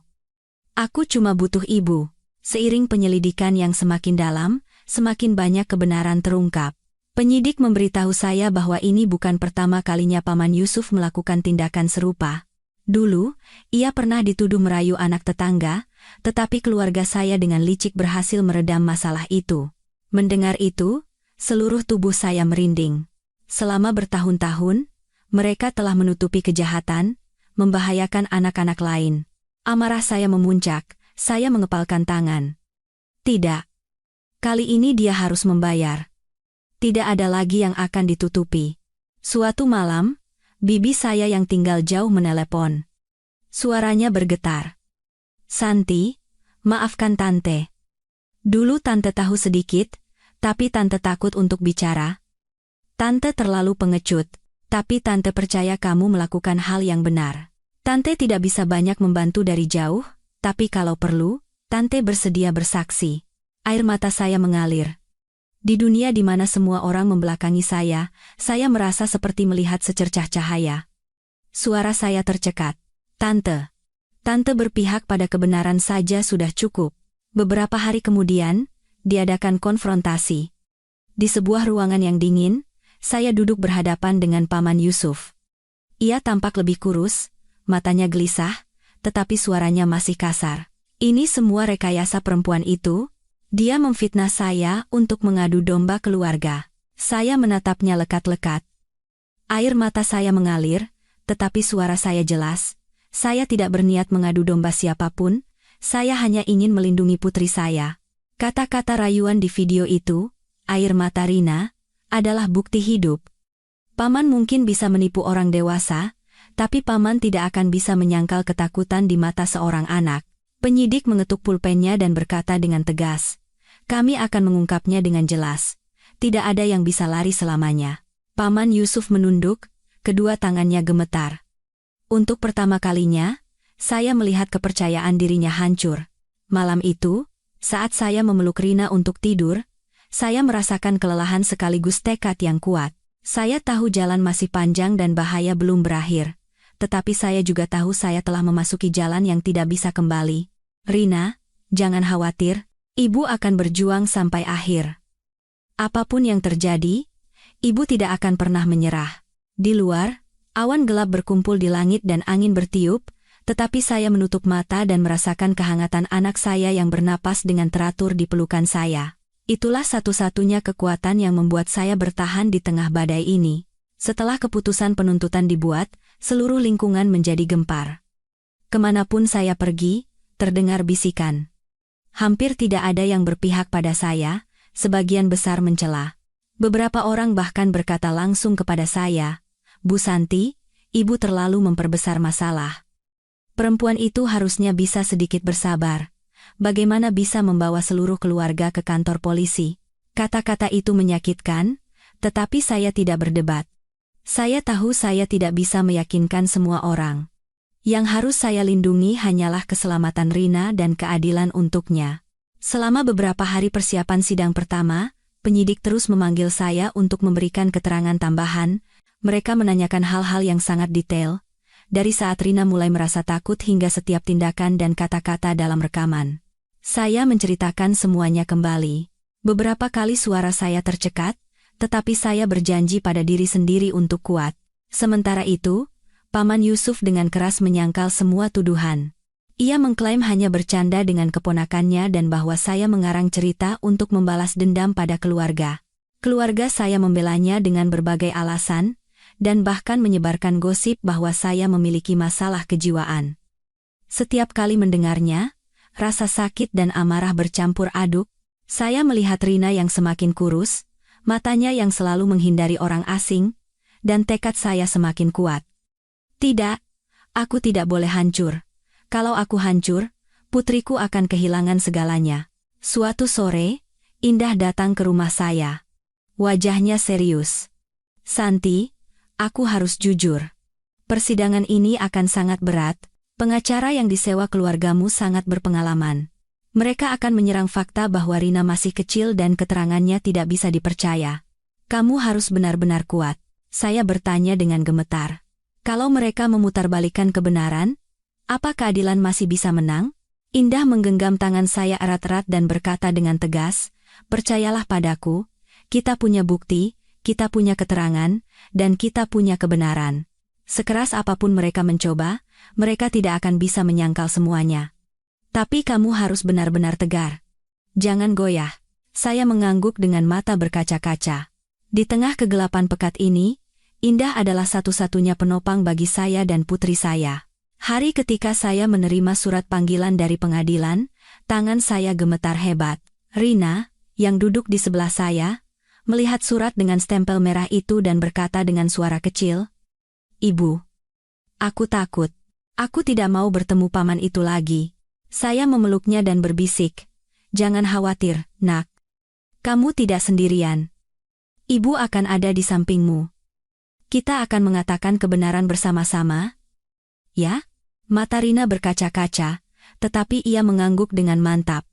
aku cuma butuh ibu." Seiring penyelidikan yang semakin dalam, semakin banyak kebenaran terungkap. Penyidik memberitahu saya bahwa ini bukan pertama kalinya Paman Yusuf melakukan tindakan serupa. Dulu, ia pernah dituduh merayu anak tetangga, tetapi keluarga saya dengan licik berhasil meredam masalah itu. Mendengar itu, seluruh tubuh saya merinding. Selama bertahun-tahun, mereka telah menutupi kejahatan, membahayakan anak-anak lain. Amarah saya memuncak, saya mengepalkan tangan. Tidak. Kali ini dia harus membayar. Tidak ada lagi yang akan ditutupi. Suatu malam, bibi saya yang tinggal jauh menelepon. Suaranya bergetar. "Santi, maafkan Tante. Dulu Tante tahu sedikit, tapi Tante takut untuk bicara. Tante terlalu pengecut, tapi Tante percaya kamu melakukan hal yang benar. Tante tidak bisa banyak membantu dari jauh, tapi kalau perlu, Tante bersedia bersaksi." Air mata saya mengalir. Di dunia di mana semua orang membelakangi saya merasa seperti melihat secercah cahaya. Suara saya tercekat. Tante berpihak pada kebenaran saja sudah cukup." Beberapa hari kemudian, diadakan konfrontasi. Di sebuah ruangan yang dingin, saya duduk berhadapan dengan Paman Yusuf. Ia tampak lebih kurus, matanya gelisah, tetapi suaranya masih kasar. "Ini semua rekayasa perempuan itu. Dia memfitnah saya untuk mengadu domba keluarga." Saya menatapnya lekat-lekat. Air mata saya mengalir, tetapi suara saya jelas. Saya tidak berniat mengadu domba siapapun, saya hanya ingin melindungi putri saya. Kata-kata rayuan di video itu, air mata Rina, adalah bukti hidup. Paman mungkin bisa menipu orang dewasa, tapi Paman tidak akan bisa menyangkal ketakutan di mata seorang anak. Penyidik mengetuk pulpennya dan berkata dengan tegas, "Kami akan mengungkapnya dengan jelas. Tidak ada yang bisa lari selamanya." Paman Yusuf menunduk, kedua tangannya gemetar. Untuk pertama kalinya, saya melihat kepercayaan dirinya hancur. Malam itu, saat saya memeluk Rina untuk tidur, saya merasakan kelelahan sekaligus tekad yang kuat. Saya tahu jalan masih panjang dan bahaya belum berakhir, tetapi saya juga tahu saya telah memasuki jalan yang tidak bisa kembali. "Rina, jangan khawatir, ibu akan berjuang sampai akhir. Apapun yang terjadi, ibu tidak akan pernah menyerah." Di luar, awan gelap berkumpul di langit dan angin bertiup, tetapi saya menutup mata dan merasakan kehangatan anak saya yang bernapas dengan teratur di pelukan saya. Itulah satu-satunya kekuatan yang membuat saya bertahan di tengah badai ini. Setelah keputusan penuntutan dibuat, seluruh lingkungan menjadi gempar. Kemanapun saya pergi, terdengar bisikan. Hampir tidak ada yang berpihak pada saya, sebagian besar mencela. Beberapa orang bahkan berkata langsung kepada saya, "Bu Santi, Ibu terlalu memperbesar masalah. Perempuan itu harusnya bisa sedikit bersabar. Bagaimana bisa membawa seluruh keluarga ke kantor polisi?" Kata-kata itu menyakitkan, tetapi saya tidak berdebat. Saya tahu saya tidak bisa meyakinkan semua orang. Yang harus saya lindungi hanyalah keselamatan Rina dan keadilan untuknya. Selama beberapa hari persiapan sidang pertama, penyidik terus memanggil saya untuk memberikan keterangan tambahan. Mereka menanyakan hal-hal yang sangat detail, dari saat Rina mulai merasa takut hingga setiap tindakan dan kata-kata dalam rekaman. Saya menceritakan semuanya kembali. Beberapa kali suara saya tercekat, tetapi saya berjanji pada diri sendiri untuk kuat. Sementara itu, Paman Yusuf dengan keras menyangkal semua tuduhan. Ia mengklaim hanya bercanda dengan keponakannya dan bahwa saya mengarang cerita untuk membalas dendam pada keluarga. Keluarga saya membelanya dengan berbagai alasan, dan bahkan menyebarkan gosip bahwa saya memiliki masalah kejiwaan. Setiap kali mendengarnya, rasa sakit dan amarah bercampur aduk. Saya melihat Rina yang semakin kurus, matanya yang selalu menghindari orang asing, dan tekad saya semakin kuat. Tidak, aku tidak boleh hancur. Kalau aku hancur, putriku akan kehilangan segalanya. Suatu sore, Indah datang ke rumah saya. Wajahnya serius. "Santi, aku harus jujur. Persidangan ini akan sangat berat. Pengacara yang disewa keluargamu sangat berpengalaman. Mereka akan menyerang fakta bahwa Rina masih kecil dan keterangannya tidak bisa dipercaya. Kamu harus benar-benar kuat." Saya bertanya dengan gemetar. Kalau mereka memutarbalikkan kebenaran, apa keadilan masih bisa menang? Indah menggenggam tangan saya erat-erat dan berkata dengan tegas, "Percayalah padaku, kita punya bukti, kita punya keterangan, dan kita punya kebenaran. Sekeras apapun mereka mencoba, mereka tidak akan bisa menyangkal semuanya. Tapi kamu harus benar-benar tegar. Jangan goyah." Saya mengangguk dengan mata berkaca-kaca. Di tengah kegelapan pekat ini, Indah adalah satu-satunya penopang bagi saya dan putri saya. Hari ketika saya menerima surat panggilan dari pengadilan, tangan saya gemetar hebat. Rina, yang duduk di sebelah saya, melihat surat dengan stempel merah itu dan berkata dengan suara kecil, "Ibu, aku takut. Aku tidak mau bertemu paman itu lagi." Saya memeluknya dan berbisik, "Jangan khawatir, Nak. Kamu tidak sendirian. Ibu akan ada di sampingmu. Kita akan mengatakan kebenaran bersama-sama." "Ya?" Mata Rina berkaca-kaca, tetapi ia mengangguk dengan mantap.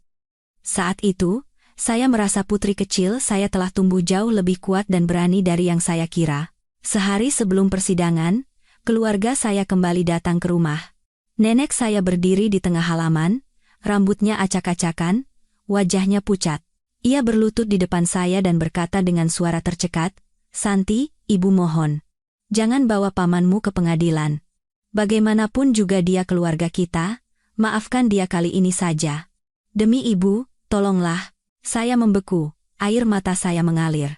Saat itu, saya merasa putri kecil saya telah tumbuh jauh lebih kuat dan berani dari yang saya kira. Sehari sebelum persidangan, keluarga saya kembali datang ke rumah. Nenek saya berdiri di tengah halaman, rambutnya acak-acakan, wajahnya pucat. Ia berlutut di depan saya dan berkata dengan suara tercekat, "Santi, Ibu mohon. Jangan bawa pamanmu ke pengadilan. Bagaimanapun juga dia keluarga kita, maafkan dia kali ini saja. Demi Ibu, tolonglah." Saya membeku, air mata saya mengalir.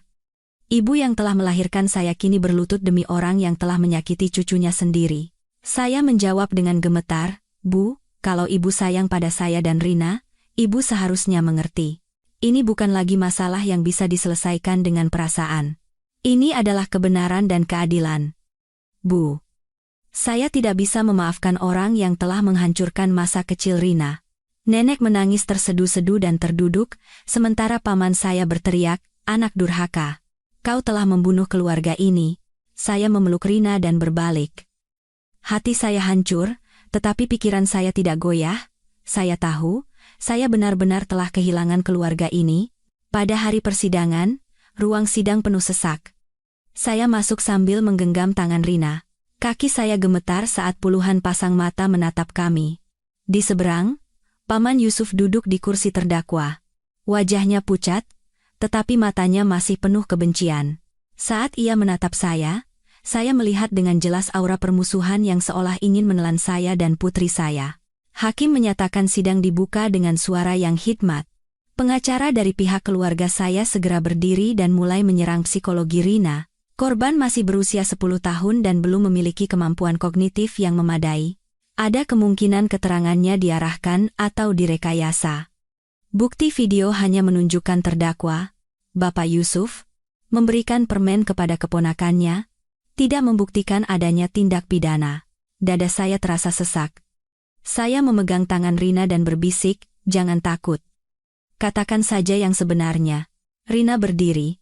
Ibu yang telah melahirkan saya kini berlutut demi orang yang telah menyakiti cucunya sendiri. Saya menjawab dengan gemetar, "Bu, kalau Ibu sayang pada saya dan Rina, Ibu seharusnya mengerti. Ini bukan lagi masalah yang bisa diselesaikan dengan perasaan. Ini adalah kebenaran dan keadilan. Bu, saya tidak bisa memaafkan orang yang telah menghancurkan masa kecil Rina." Nenek menangis tersedu-sedu dan terduduk, sementara paman saya berteriak, "Anak durhaka. Kau telah membunuh keluarga ini." Saya memeluk Rina dan berbalik. Hati saya hancur, tetapi pikiran saya tidak goyah. Saya tahu, saya benar-benar telah kehilangan keluarga ini. Pada hari persidangan, ruang sidang penuh sesak. Saya masuk sambil menggenggam tangan Rina. Kaki saya gemetar saat puluhan pasang mata menatap kami. Di seberang, Paman Yusuf duduk di kursi terdakwa. Wajahnya pucat, tetapi matanya masih penuh kebencian. Saat ia menatap saya melihat dengan jelas aura permusuhan yang seolah ingin menelan saya dan putri saya. Hakim menyatakan sidang dibuka dengan suara yang hikmat. Pengacara dari pihak keluarga saya segera berdiri dan mulai menyerang psikologi Rina. Korban masih berusia 10 tahun dan belum memiliki kemampuan kognitif yang memadai. Ada kemungkinan keterangannya diarahkan atau direkayasa. Bukti video hanya menunjukkan terdakwa, Bapak Yusuf, memberikan permen kepada keponakannya, tidak membuktikan adanya tindak pidana. Dada saya terasa sesak. Saya memegang tangan Rina dan berbisik, "Jangan takut. Katakan saja yang sebenarnya." Rina berdiri.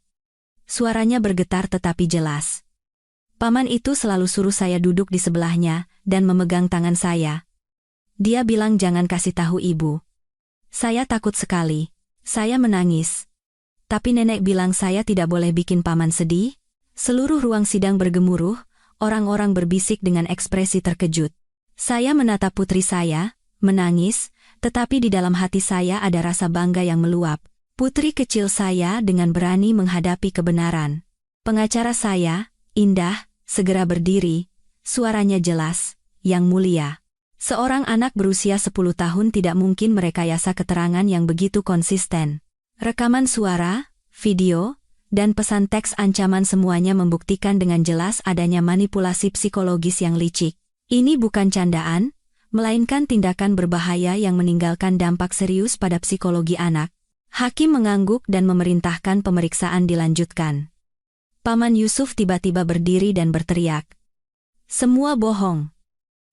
Suaranya bergetar tetapi jelas. Paman itu selalu suruh saya duduk di sebelahnya dan memegang tangan saya. Dia bilang jangan kasih tahu ibu. Saya takut sekali. Saya menangis. Tapi nenek bilang saya tidak boleh bikin paman sedih. Seluruh ruang sidang bergemuruh, orang-orang berbisik dengan ekspresi terkejut. Saya menatap putri saya, menangis, tetapi di dalam hati saya ada rasa bangga yang meluap. Putri kecil saya dengan berani menghadapi kebenaran. Pengacara saya, Indah, segera berdiri, suaranya jelas, "Yang mulia. Seorang anak berusia 10 tahun tidak mungkin merekayasa keterangan yang begitu konsisten. Rekaman suara, video, dan pesan teks ancaman semuanya membuktikan dengan jelas adanya manipulasi psikologis yang licik. Ini bukan candaan, melainkan tindakan berbahaya yang meninggalkan dampak serius pada psikologi anak." Hakim mengangguk dan memerintahkan pemeriksaan dilanjutkan. Paman Yusuf tiba-tiba berdiri dan berteriak, "Semua bohong.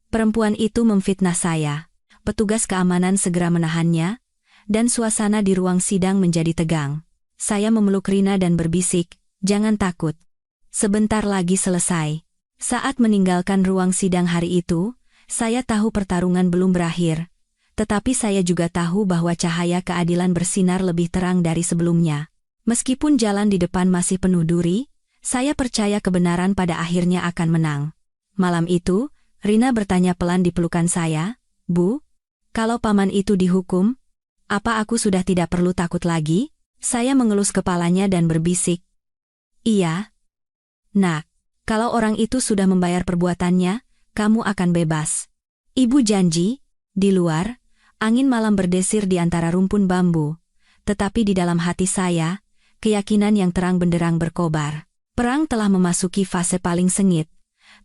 Perempuan itu memfitnah saya." Petugas keamanan segera menahannya, dan suasana di ruang sidang menjadi tegang. Saya memeluk Rina dan berbisik, "Jangan takut. Sebentar lagi selesai." Saat meninggalkan ruang sidang hari itu, saya tahu pertarungan belum berakhir. Tetapi saya juga tahu bahwa cahaya keadilan bersinar lebih terang dari sebelumnya. Meskipun jalan di depan masih penuh duri, saya percaya kebenaran pada akhirnya akan menang. Malam itu, Rina bertanya pelan di pelukan saya, "Bu, kalau paman itu dihukum, apa aku sudah tidak perlu takut lagi?" Saya mengelus kepalanya dan berbisik, "Iya. Nak, kalau orang itu sudah membayar perbuatannya, kamu akan bebas." Ibu janji. Di luar, angin malam berdesir di antara rumpun bambu, tetapi di dalam hati saya, keyakinan yang terang benderang berkobar. Perang telah memasuki fase paling sengit,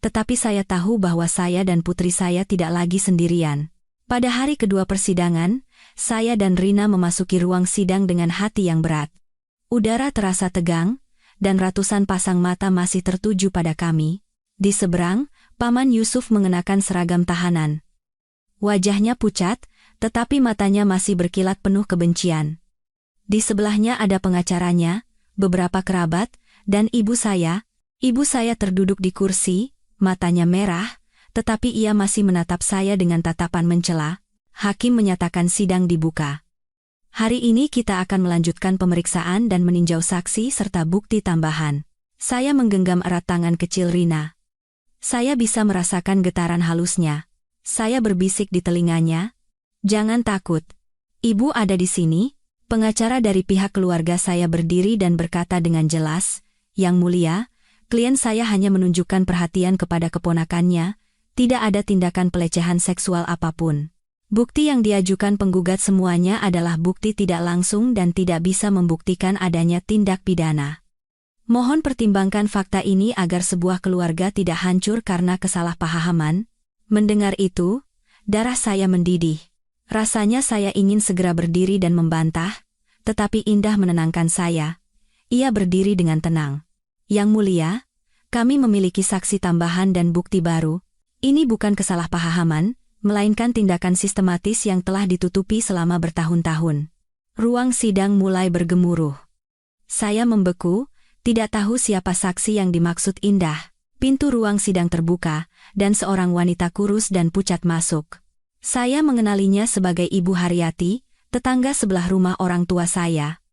tetapi saya tahu bahwa saya dan putri saya tidak lagi sendirian. Pada hari kedua persidangan, saya dan Rina memasuki ruang sidang dengan hati yang berat. Udara terasa tegang, dan ratusan pasang mata masih tertuju pada kami. Di seberang, Paman Yusuf mengenakan seragam tahanan. Wajahnya pucat, tetapi matanya masih berkilat penuh kebencian. Di sebelahnya ada pengacaranya, beberapa kerabat, dan ibu saya. Ibu saya terduduk di kursi, matanya merah, tetapi ia masih menatap saya dengan tatapan mencela. Hakim menyatakan sidang dibuka. Hari ini kita akan melanjutkan pemeriksaan dan meninjau saksi serta bukti tambahan. Saya menggenggam erat tangan kecil Rina. Saya bisa merasakan getaran halusnya. Saya berbisik di telinganya, "Jangan takut. Ibu ada di sini." Pengacara dari pihak keluarga saya berdiri dan berkata dengan jelas, "Yang mulia, klien saya hanya menunjukkan perhatian kepada keponakannya, tidak ada tindakan pelecehan seksual apapun. Bukti yang diajukan penggugat semuanya adalah bukti tidak langsung dan tidak bisa membuktikan adanya tindak pidana. Mohon pertimbangkan fakta ini agar sebuah keluarga tidak hancur karena kesalahpahaman." Mendengar itu, darah saya mendidih. Rasanya saya ingin segera berdiri dan membantah, tetapi Indah menenangkan saya. Ia berdiri dengan tenang. "Yang mulia, kami memiliki saksi tambahan dan bukti baru. Ini bukan kesalahpahaman, melainkan tindakan sistematis yang telah ditutupi selama bertahun-tahun." Ruang sidang mulai bergemuruh. Saya membeku, tidak tahu siapa saksi yang dimaksud Indah. Pintu ruang sidang terbuka, dan seorang wanita kurus dan pucat masuk. Saya mengenalinya sebagai Ibu Haryati, tetangga sebelah rumah orang tua saya.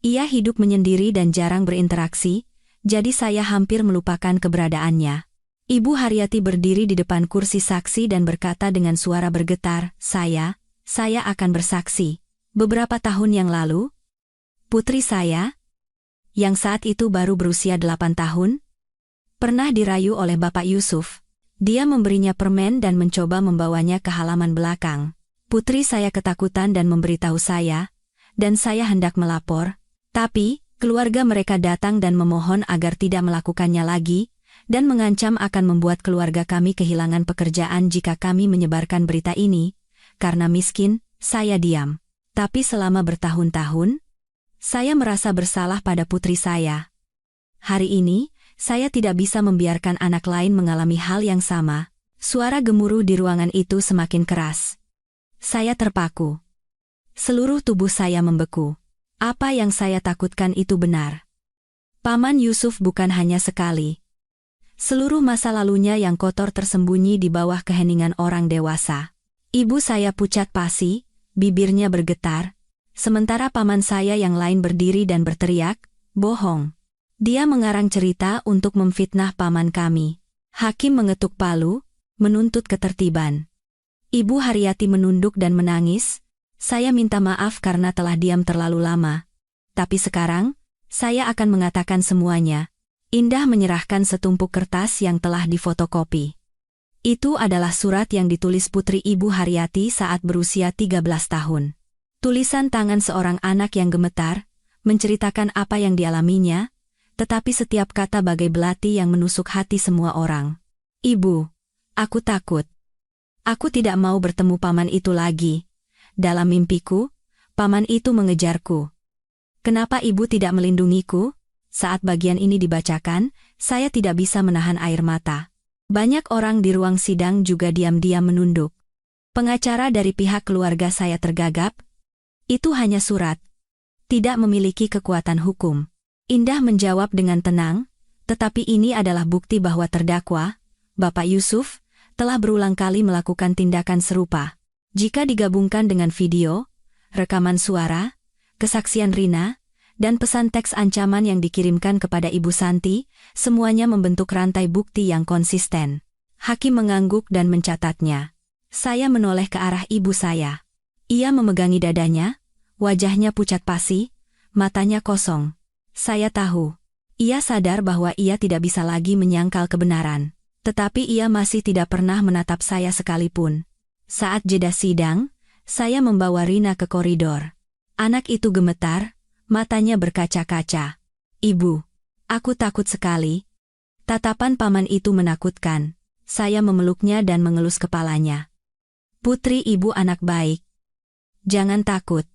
Ia hidup menyendiri dan jarang berinteraksi, jadi saya hampir melupakan keberadaannya. Ibu Haryati berdiri di depan kursi saksi dan berkata dengan suara bergetar, saya akan bersaksi. Beberapa tahun yang lalu, putri saya, yang saat itu baru berusia 8 tahun, pernah dirayu oleh Bapak Yusuf. Dia memberinya permen dan mencoba membawanya ke halaman belakang. Putri saya ketakutan dan memberitahu saya, dan saya hendak melapor. Tapi, Keluarga mereka datang dan memohon agar tidak melakukannya lagi, dan mengancam akan membuat keluarga kami kehilangan pekerjaan jika kami menyebarkan berita ini. Karena miskin, saya diam. Tapi selama bertahun-tahun, saya merasa bersalah pada putri saya. Hari ini, saya tidak bisa membiarkan anak lain mengalami hal yang sama. Suara gemuruh di ruangan itu semakin keras. Saya terpaku. Seluruh tubuh saya membeku. Apa yang saya takutkan itu benar. Paman Yusuf bukan hanya sekali. Seluruh masa lalunya yang kotor tersembunyi di bawah keheningan orang dewasa. Ibu saya pucat pasi, bibirnya bergetar, sementara paman saya yang lain berdiri dan berteriak, "Bohong." Dia mengarang cerita untuk memfitnah paman kami. Hakim mengetuk palu, menuntut ketertiban. Ibu Haryati menunduk dan menangis. Saya minta maaf karena telah diam terlalu lama. Tapi sekarang, saya akan mengatakan semuanya. Indah menyerahkan setumpuk kertas yang telah difotokopi. Itu adalah surat yang ditulis putri Ibu Haryati saat berusia 13 tahun. Tulisan tangan seorang anak yang gemetar, menceritakan apa yang dialaminya, tetapi setiap kata bagai belati yang menusuk hati semua orang. "Ibu, aku takut. Aku tidak mau bertemu paman itu lagi. Dalam mimpiku, paman itu mengejarku. Kenapa ibu tidak melindungiku?" Saat bagian ini dibacakan, saya tidak bisa menahan air mata. Banyak orang di ruang sidang juga diam-diam menunduk. Pengacara dari pihak keluarga saya tergagap. Itu hanya surat. Tidak memiliki kekuatan hukum. Indah menjawab dengan tenang, tetapi ini adalah bukti bahwa terdakwa, Bapak Yusuf, telah berulang kali melakukan tindakan serupa. Jika digabungkan dengan video, rekaman suara, kesaksian Rina, dan pesan teks ancaman yang dikirimkan kepada Ibu Santi, semuanya membentuk rantai bukti yang konsisten. Hakim mengangguk dan mencatatnya. Saya menoleh ke arah ibu saya. Ia memegangi dadanya, wajahnya pucat pasi, matanya kosong. Saya tahu. Ia sadar bahwa ia tidak bisa lagi menyangkal kebenaran. Tetapi ia masih tidak pernah menatap saya sekalipun. Saat jeda sidang, saya membawa Rina ke koridor. Anak itu gemetar, matanya berkaca-kaca. "Ibu, aku takut sekali." Tatapan paman itu menakutkan. Saya memeluknya dan mengelus kepalanya. "Putri ibu anak baik. Jangan takut.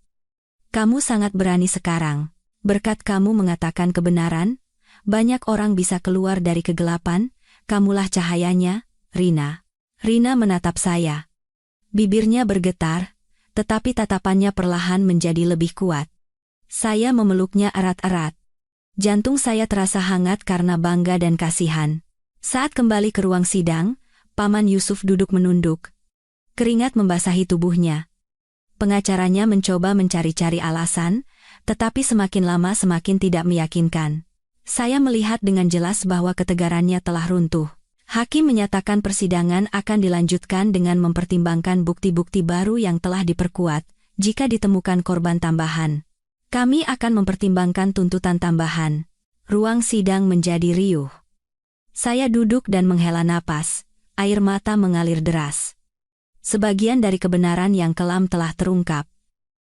Kamu sangat berani sekarang. Berkat kamu mengatakan kebenaran, banyak orang bisa keluar dari kegelapan. Kamulah cahayanya, Rina." Rina menatap saya. Bibirnya bergetar, tetapi tatapannya perlahan menjadi lebih kuat. Saya memeluknya erat-erat. Jantung saya terasa hangat karena bangga dan kasihan. Saat kembali ke ruang sidang, Paman Yusuf duduk menunduk. Keringat membasahi tubuhnya. Pengacaranya mencoba mencari-cari alasan, tetapi semakin lama semakin tidak meyakinkan. Saya melihat dengan jelas bahwa ketegarannya telah runtuh. Hakim menyatakan persidangan akan dilanjutkan dengan mempertimbangkan bukti-bukti baru yang telah diperkuat, jika ditemukan korban tambahan. Kami akan mempertimbangkan tuntutan tambahan. Ruang sidang menjadi riuh. Saya duduk dan menghela napas, air mata mengalir deras. Sebagian dari kebenaran yang kelam telah terungkap.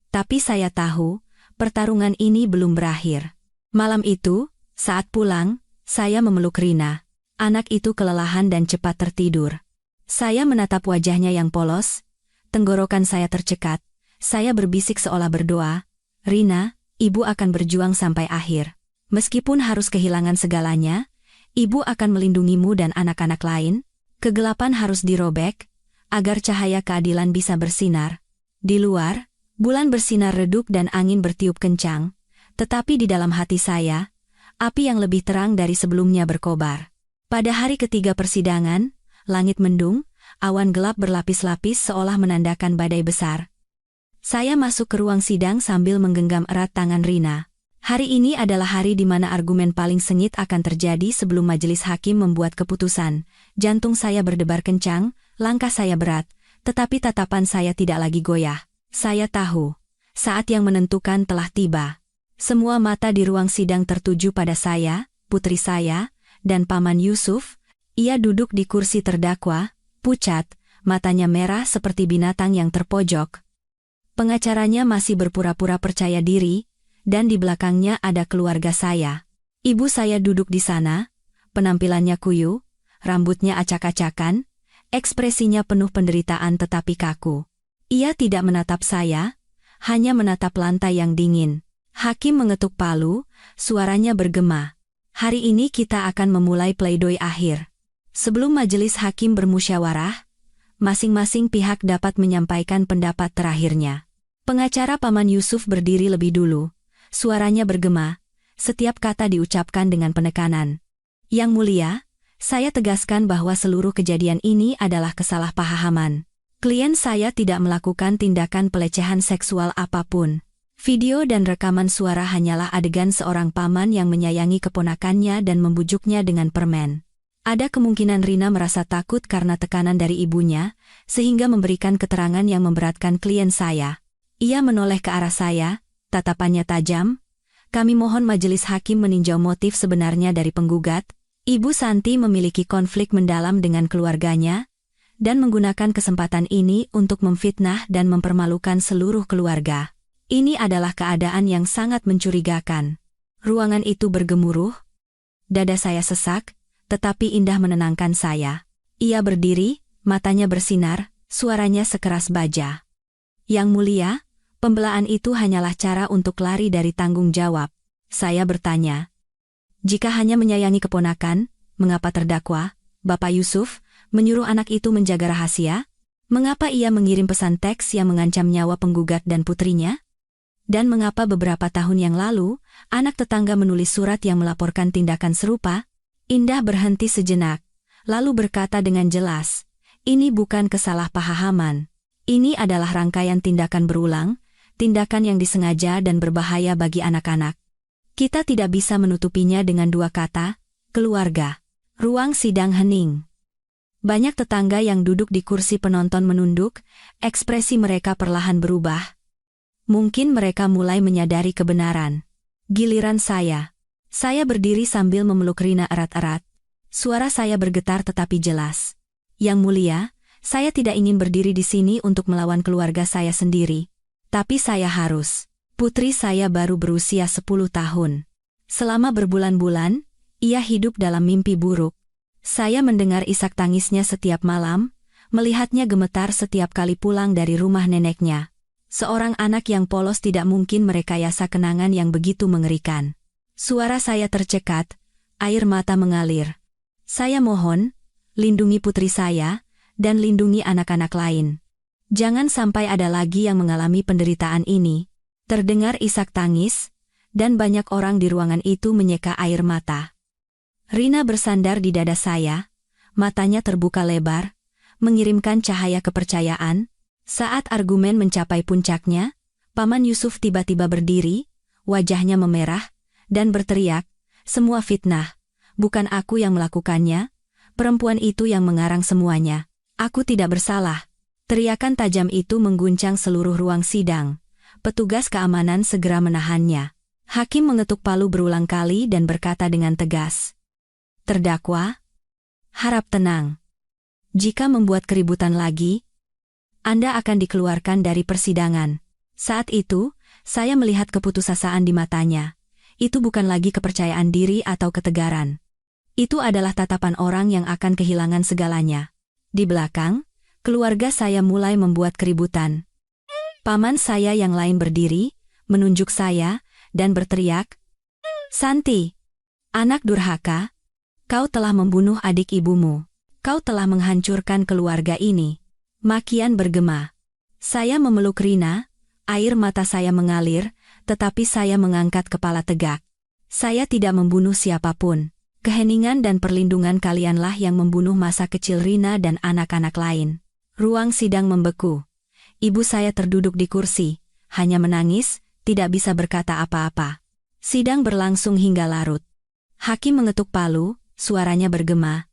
Tapi saya tahu, pertarungan ini belum berakhir. Malam itu, saat pulang, saya memeluk Rina. Anak itu kelelahan dan cepat tertidur. Saya menatap wajahnya yang polos, tenggorokan saya tercekat. Saya berbisik seolah berdoa, "Rina, ibu akan berjuang sampai akhir. Meskipun harus kehilangan segalanya, ibu akan melindungimu dan anak-anak lain. Kegelapan harus dirobek, agar cahaya keadilan bisa bersinar." Di luar, bulan bersinar redup dan angin bertiup kencang, tetapi di dalam hati saya, api yang lebih terang dari sebelumnya berkobar. Pada hari ketiga persidangan, langit mendung, awan gelap berlapis-lapis seolah menandakan badai besar. Saya masuk ke ruang sidang sambil menggenggam erat tangan Rina. Hari ini adalah hari di mana argumen paling sengit akan terjadi sebelum majelis hakim membuat keputusan. Jantung saya berdebar kencang, langkah saya berat, tetapi tatapan saya tidak lagi goyah. Saya tahu, saat yang menentukan telah tiba. Semua mata di ruang sidang tertuju pada saya, putri saya, dan Paman Yusuf. Ia duduk di kursi terdakwa, pucat, matanya merah seperti binatang yang terpojok. Pengacaranya masih berpura-pura percaya diri, dan di belakangnya ada keluarga saya. Ibu saya duduk di sana, penampilannya kuyu, rambutnya acak-acakan, ekspresinya penuh penderitaan tetapi kaku. Ia tidak menatap saya, hanya menatap lantai yang dingin. Hakim mengetuk palu, suaranya bergema. Hari ini kita akan memulai pledoi akhir. Sebelum majelis hakim bermusyawarah, masing-masing pihak dapat menyampaikan pendapat terakhirnya. Pengacara Paman Yusuf berdiri lebih dulu. Suaranya bergema, setiap kata diucapkan dengan penekanan. Yang mulia, saya tegaskan bahwa seluruh kejadian ini adalah kesalahpahaman. Klien saya tidak melakukan tindakan pelecehan seksual apapun. Video dan rekaman suara hanyalah adegan seorang paman yang menyayangi keponakannya dan membujuknya dengan permen. Ada kemungkinan Rina merasa takut karena tekanan dari ibunya, sehingga memberikan keterangan yang memberatkan klien saya. Ia menoleh ke arah saya, tatapannya tajam. Kami mohon majelis hakim meninjau motif sebenarnya dari penggugat. Ibu Santi memiliki konflik mendalam dengan keluarganya, dan menggunakan kesempatan ini untuk memfitnah dan mempermalukan seluruh keluarga. Ini adalah keadaan yang sangat mencurigakan. Ruangan itu bergemuruh. Dada saya sesak, tetapi indah menenangkan saya. Ia berdiri, matanya bersinar, suaranya sekeras baja. Yang mulia, pembelaan itu hanyalah cara untuk lari dari tanggung jawab. Saya bertanya. Jika hanya menyayangi keponakan, mengapa terdakwa, Bapak Yusuf, menyuruh anak itu menjaga rahasia? Mengapa ia mengirim pesan teks yang mengancam nyawa penggugat dan putrinya? Dan mengapa beberapa tahun yang lalu, anak tetangga menulis surat yang melaporkan tindakan serupa? Indah berhenti sejenak, lalu berkata dengan jelas, ini bukan kesalahpahaman. Ini adalah rangkaian tindakan berulang, tindakan yang disengaja dan berbahaya bagi anak-anak. Kita tidak bisa menutupinya dengan dua kata, keluarga. Ruang sidang hening. Banyak tetangga yang duduk di kursi penonton menunduk, ekspresi mereka perlahan berubah. Mungkin mereka mulai menyadari kebenaran. Giliran saya. Saya berdiri sambil memeluk Rina erat-erat. Suara saya bergetar tetapi jelas. Yang mulia, saya tidak ingin berdiri di sini untuk melawan keluarga saya sendiri. Tapi saya harus. Putri saya baru berusia 10 tahun. Selama berbulan-bulan, ia hidup dalam mimpi buruk. Saya mendengar isak tangisnya setiap malam, melihatnya gemetar setiap kali pulang dari rumah neneknya. Seorang anak yang polos tidak mungkin merekayasa kenangan yang begitu mengerikan. Suara saya tercekat, air mata mengalir. Saya mohon, lindungi putri saya, dan lindungi anak-anak lain. Jangan sampai ada lagi yang mengalami penderitaan ini. Terdengar isak tangis, dan banyak orang di ruangan itu menyeka air mata. Rina bersandar di dada saya, matanya terbuka lebar, mengirimkan cahaya kepercayaan. Saat argumen mencapai puncaknya, Paman Yusuf tiba-tiba berdiri, wajahnya memerah, dan berteriak, semua fitnah, bukan aku yang melakukannya, perempuan itu yang mengarang semuanya. Aku tidak bersalah. Teriakan tajam itu mengguncang seluruh ruang sidang. Petugas keamanan segera menahannya. Hakim mengetuk palu berulang kali dan berkata dengan tegas. Terdakwa, harap tenang. Jika membuat keributan lagi, Anda akan dikeluarkan dari persidangan. Saat itu, saya melihat keputusasaan di matanya. Itu bukan lagi kepercayaan diri atau ketegaran. Itu adalah tatapan orang yang akan kehilangan segalanya. Di belakang, keluarga saya mulai membuat keributan. Paman saya yang lain berdiri, menunjuk saya, dan berteriak, Santi, anak durhaka, kau telah membunuh adik ibumu. Kau telah menghancurkan keluarga ini. Makian bergema. Saya memeluk Rina, air mata saya mengalir, tetapi saya mengangkat kepala tegak. Saya tidak membunuh siapapun. Keheningan dan perlindungan kalianlah yang membunuh masa kecil Rina dan anak-anak lain. Ruang sidang membeku. Ibu saya terduduk di kursi, hanya menangis, tidak bisa berkata apa-apa. Sidang berlangsung hingga larut. Hakim mengetuk palu, suaranya bergema.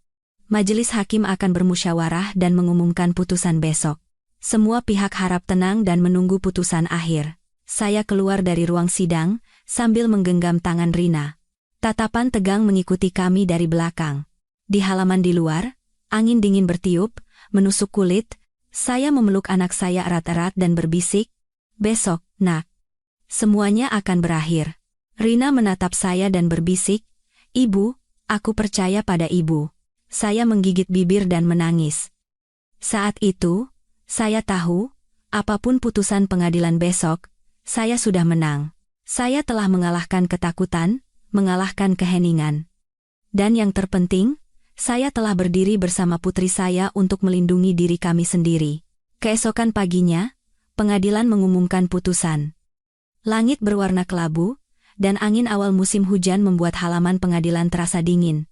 Majelis hakim akan bermusyawarah dan mengumumkan putusan besok. Semua pihak harap tenang dan menunggu putusan akhir. Saya keluar dari ruang sidang, sambil menggenggam tangan Rina. Tatapan tegang mengikuti kami dari belakang. Di halaman di luar, angin dingin bertiup, menusuk kulit. Saya memeluk anak saya erat-erat dan berbisik, besok, nak. semuanya akan berakhir. Rina menatap saya dan berbisik, "Ibu, aku percaya pada ibu." Saya menggigit bibir dan menangis. Saat itu, saya tahu, apapun putusan pengadilan besok, saya sudah menang. Saya telah mengalahkan ketakutan, mengalahkan keheningan. Dan yang terpenting, saya telah berdiri bersama putri saya untuk melindungi diri kami sendiri. Keesokan paginya, pengadilan mengumumkan putusan. Langit berwarna kelabu, dan angin awal musim hujan membuat halaman pengadilan terasa dingin.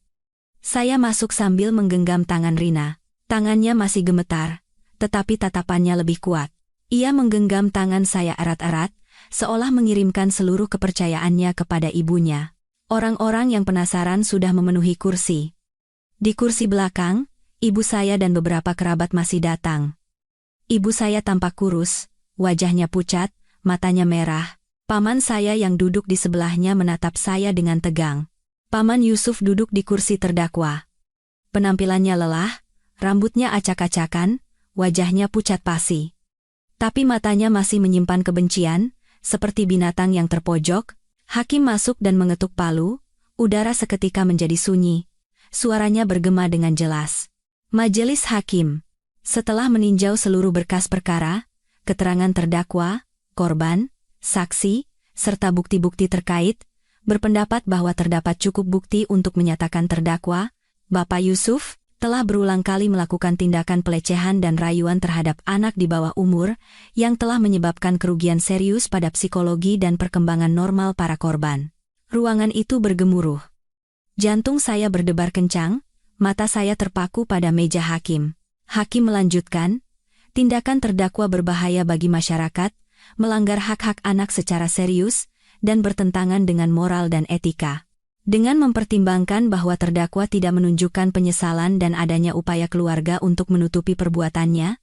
Saya masuk sambil menggenggam tangan Rina. Tangannya masih gemetar, tetapi tatapannya lebih kuat. Ia menggenggam tangan saya erat-erat, seolah mengirimkan seluruh kepercayaannya kepada ibunya. Orang-orang yang penasaran sudah memenuhi kursi. Di kursi belakang, ibu saya dan beberapa kerabat masih datang. Ibu saya tampak kurus, wajahnya pucat, matanya merah. Paman saya yang duduk di sebelahnya menatap saya dengan tegang. Paman Yusuf duduk di kursi terdakwa. Penampilannya lelah, rambutnya acak-acakan, wajahnya pucat pasi. Tapi matanya masih menyimpan kebencian, seperti binatang yang terpojok. Hakim masuk dan mengetuk palu, udara seketika menjadi sunyi. Suaranya bergema dengan jelas. Majelis Hakim. Setelah meninjau seluruh berkas perkara, keterangan terdakwa, korban, saksi, serta bukti-bukti terkait, berpendapat bahwa terdapat cukup bukti untuk menyatakan terdakwa, Bapak Yusuf, telah berulang kali melakukan tindakan pelecehan dan rayuan terhadap anak di bawah umur yang telah menyebabkan kerugian serius pada psikologi dan perkembangan normal para korban. Ruangan itu bergemuruh. Jantung saya berdebar kencang, mata saya terpaku pada meja hakim. Hakim melanjutkan, tindakan terdakwa berbahaya bagi masyarakat, melanggar hak-hak anak secara serius, dan bertentangan dengan moral dan etika. Dengan mempertimbangkan bahwa terdakwa tidak menunjukkan penyesalan dan adanya upaya keluarga untuk menutupi perbuatannya,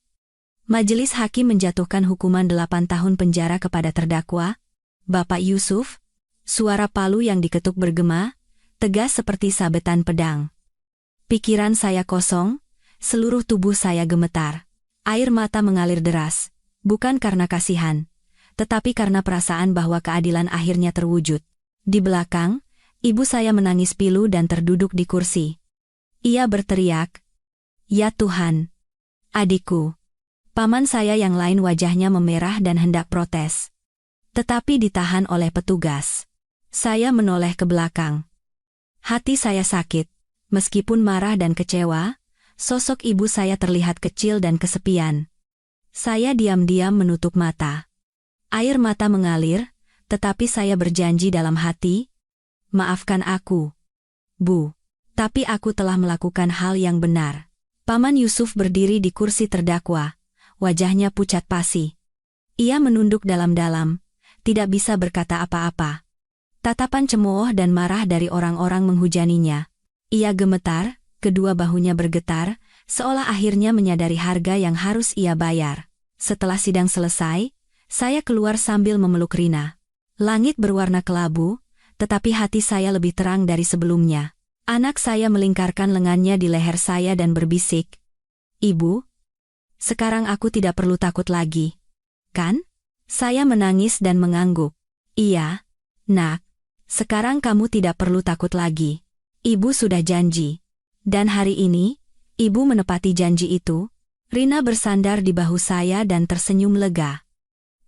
Majelis Hakim menjatuhkan hukuman 8 tahun penjara kepada terdakwa, Bapak Yusuf. Suara palu yang diketuk bergema, tegas seperti sabetan pedang. Pikiran saya kosong, seluruh tubuh saya gemetar. Air mata mengalir deras, bukan karena kasihan, tetapi karena perasaan bahwa keadilan akhirnya terwujud. Di belakang, ibu saya menangis pilu dan terduduk di kursi. Ia berteriak, "Ya Tuhan! Adikku!" Paman saya yang lain wajahnya memerah dan hendak protes. Tetapi ditahan oleh petugas. Saya menoleh ke belakang. Hati saya sakit. Meskipun marah dan kecewa, sosok ibu saya terlihat kecil dan kesepian. Saya diam-diam menutup mata. Air mata mengalir, tetapi saya berjanji dalam hati, "Maafkan aku, Bu. Tapi aku telah melakukan hal yang benar." Paman Yusuf berdiri di kursi terdakwa, wajahnya pucat pasi. Ia menunduk dalam-dalam, tidak bisa berkata apa-apa. Tatapan cemooh dan marah dari orang-orang menghujaninya. Ia gemetar, kedua bahunya bergetar, seolah akhirnya menyadari harga yang harus ia bayar. Setelah sidang selesai, saya keluar sambil memeluk Rina. Langit berwarna kelabu, tetapi hati saya lebih terang dari sebelumnya. Anak saya melingkarkan lengannya di leher saya dan berbisik, "Ibu, sekarang aku tidak perlu takut lagi, kan?" Saya menangis dan mengangguk. "Iya, Nak. Sekarang kamu tidak perlu takut lagi. Ibu sudah janji." Dan hari ini, ibu menepati janji itu. Rina bersandar di bahu saya dan tersenyum lega.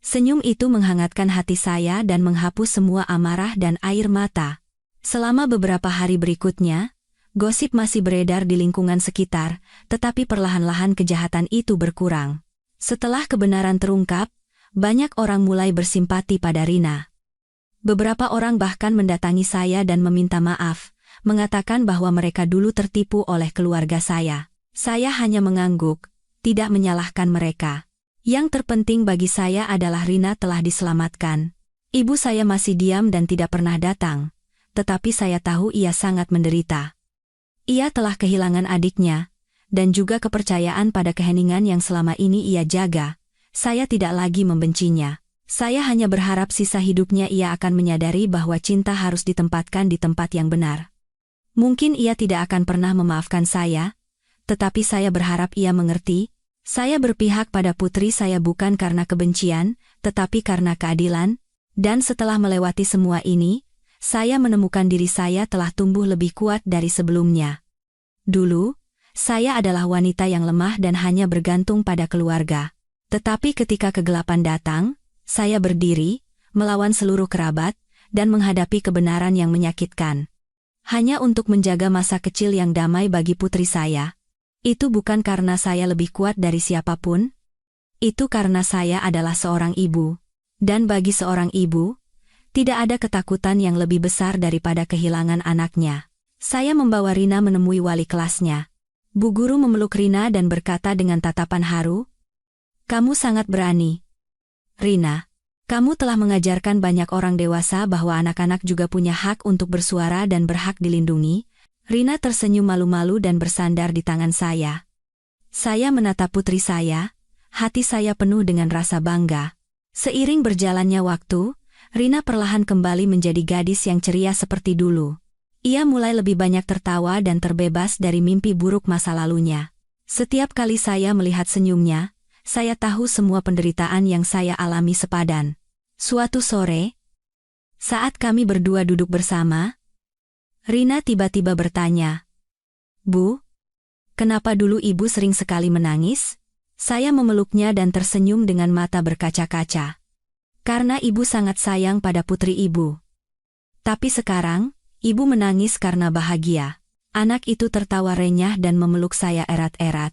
Senyum itu menghangatkan hati saya dan menghapus semua amarah dan air mata. Selama beberapa hari berikutnya, gosip masih beredar di lingkungan sekitar, tetapi perlahan-lahan kejahatan itu berkurang. Setelah kebenaran terungkap, banyak orang mulai bersimpati pada Rina. Beberapa orang bahkan mendatangi saya dan meminta maaf, mengatakan bahwa mereka dulu tertipu oleh keluarga saya. Saya hanya mengangguk, tidak menyalahkan mereka. Yang terpenting bagi saya adalah Rina telah diselamatkan. Ibu saya masih diam dan tidak pernah datang, tetapi saya tahu ia sangat menderita. Ia telah kehilangan adiknya, dan juga kepercayaan pada keheningan yang selama ini ia jaga. Saya tidak lagi membencinya. Saya hanya berharap sisa hidupnya ia akan menyadari bahwa cinta harus ditempatkan di tempat yang benar. Mungkin ia tidak akan pernah memaafkan saya, tetapi saya berharap ia mengerti. Saya berpihak pada putri saya bukan karena kebencian, tetapi karena keadilan. Dan setelah melewati semua ini, saya menemukan diri saya telah tumbuh lebih kuat dari sebelumnya. Dulu, saya adalah wanita yang lemah dan hanya bergantung pada keluarga. Tetapi ketika kegelapan datang, saya berdiri, melawan seluruh kerabat, dan menghadapi kebenaran yang menyakitkan. Hanya untuk menjaga masa kecil yang damai bagi putri saya. Itu bukan karena saya lebih kuat dari siapapun. Itu karena saya adalah seorang ibu. Dan bagi seorang ibu, tidak ada ketakutan yang lebih besar daripada kehilangan anaknya. Saya membawa Rina menemui wali kelasnya. Bu guru memeluk Rina dan berkata dengan tatapan haru, "Kamu sangat berani. Rina, kamu telah mengajarkan banyak orang dewasa bahwa anak-anak juga punya hak untuk bersuara dan berhak dilindungi." Rina tersenyum malu-malu dan bersandar di tangan saya. Saya menatap putri saya, hati saya penuh dengan rasa bangga. Seiring berjalannya waktu, Rina perlahan kembali menjadi gadis yang ceria seperti dulu. Ia mulai lebih banyak tertawa dan terbebas dari mimpi buruk masa lalunya. Setiap kali saya melihat senyumnya, saya tahu semua penderitaan yang saya alami sepadan. Suatu sore, saat kami berdua duduk bersama, Rina tiba-tiba bertanya, "Bu, kenapa dulu ibu sering sekali menangis?" Saya memeluknya dan tersenyum dengan mata berkaca-kaca. "Karena ibu sangat sayang pada putri ibu. Tapi sekarang, ibu menangis karena bahagia." Anak itu tertawa renyah dan memeluk saya erat-erat.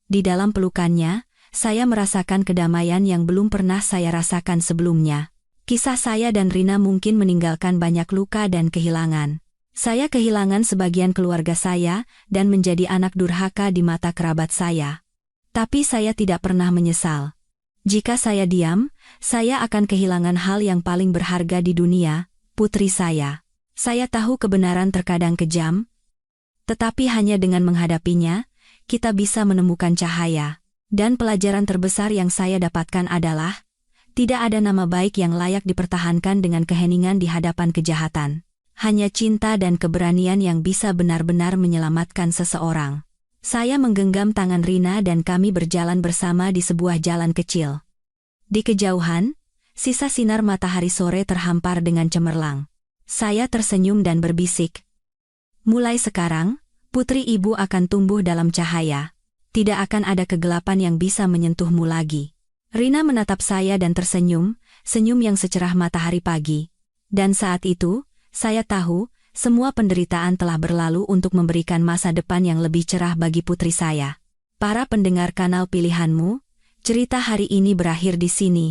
Di dalam pelukannya, saya merasakan kedamaian yang belum pernah saya rasakan sebelumnya. Kisah saya dan Rina mungkin meninggalkan banyak luka dan kehilangan. Saya kehilangan sebagian keluarga saya dan menjadi anak durhaka di mata kerabat saya. Tapi saya tidak pernah menyesal. Jika saya diam, saya akan kehilangan hal yang paling berharga di dunia, putri saya. Saya tahu kebenaran terkadang kejam, tetapi hanya dengan menghadapinya, kita bisa menemukan cahaya. Dan pelajaran terbesar yang saya dapatkan adalah, tidak ada nama baik yang layak dipertahankan dengan keheningan di hadapan kejahatan. Hanya cinta dan keberanian yang bisa benar-benar menyelamatkan seseorang. Saya menggenggam tangan Rina dan kami berjalan bersama di sebuah jalan kecil. Di kejauhan, sisa sinar matahari sore terhampar dengan cemerlang. Saya tersenyum dan berbisik, "Mulai sekarang, putri ibu akan tumbuh dalam cahaya. Tidak akan ada kegelapan yang bisa menyentuhmu lagi." Rina menatap saya dan tersenyum, senyum yang secerah matahari pagi. Dan saat itu, saya tahu, semua penderitaan telah berlalu untuk memberikan masa depan yang lebih cerah bagi putri saya. Para pendengar kanal pilihanmu, cerita hari ini berakhir di sini.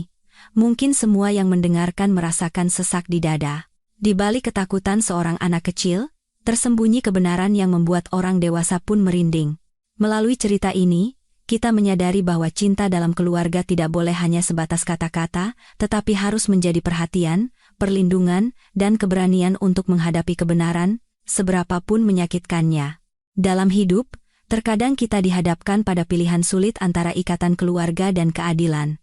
Mungkin semua yang mendengarkan merasakan sesak di dada. Di balik ketakutan seorang anak kecil, tersembunyi kebenaran yang membuat orang dewasa pun merinding. Melalui cerita ini, kita menyadari bahwa cinta dalam keluarga tidak boleh hanya sebatas kata-kata, tetapi harus menjadi perhatian, perlindungan, dan keberanian untuk menghadapi kebenaran, seberapapun menyakitkannya. Dalam hidup, terkadang kita dihadapkan pada pilihan sulit antara ikatan keluarga dan keadilan.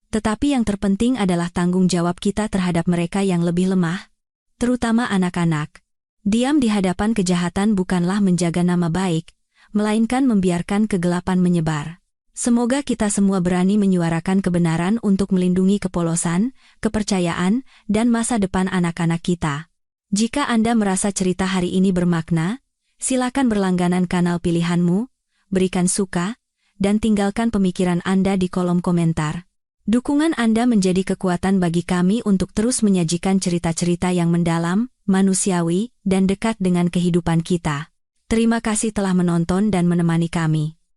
Tetapi yang terpenting adalah tanggung jawab kita terhadap mereka yang lebih lemah, terutama anak-anak. Diam di hadapan kejahatan bukanlah menjaga nama baik, melainkan membiarkan kegelapan menyebar. Semoga kita semua berani menyuarakan kebenaran untuk melindungi kepolosan, kepercayaan, dan masa depan anak-anak kita. Jika Anda merasa cerita hari ini bermakna, silakan berlangganan kanal pilihanmu, berikan suka, dan tinggalkan pemikiran Anda di kolom komentar. Dukungan Anda menjadi kekuatan bagi kami untuk terus menyajikan cerita-cerita yang mendalam, manusiawi, dan dekat dengan kehidupan kita. Terima kasih telah menonton dan menemani kami.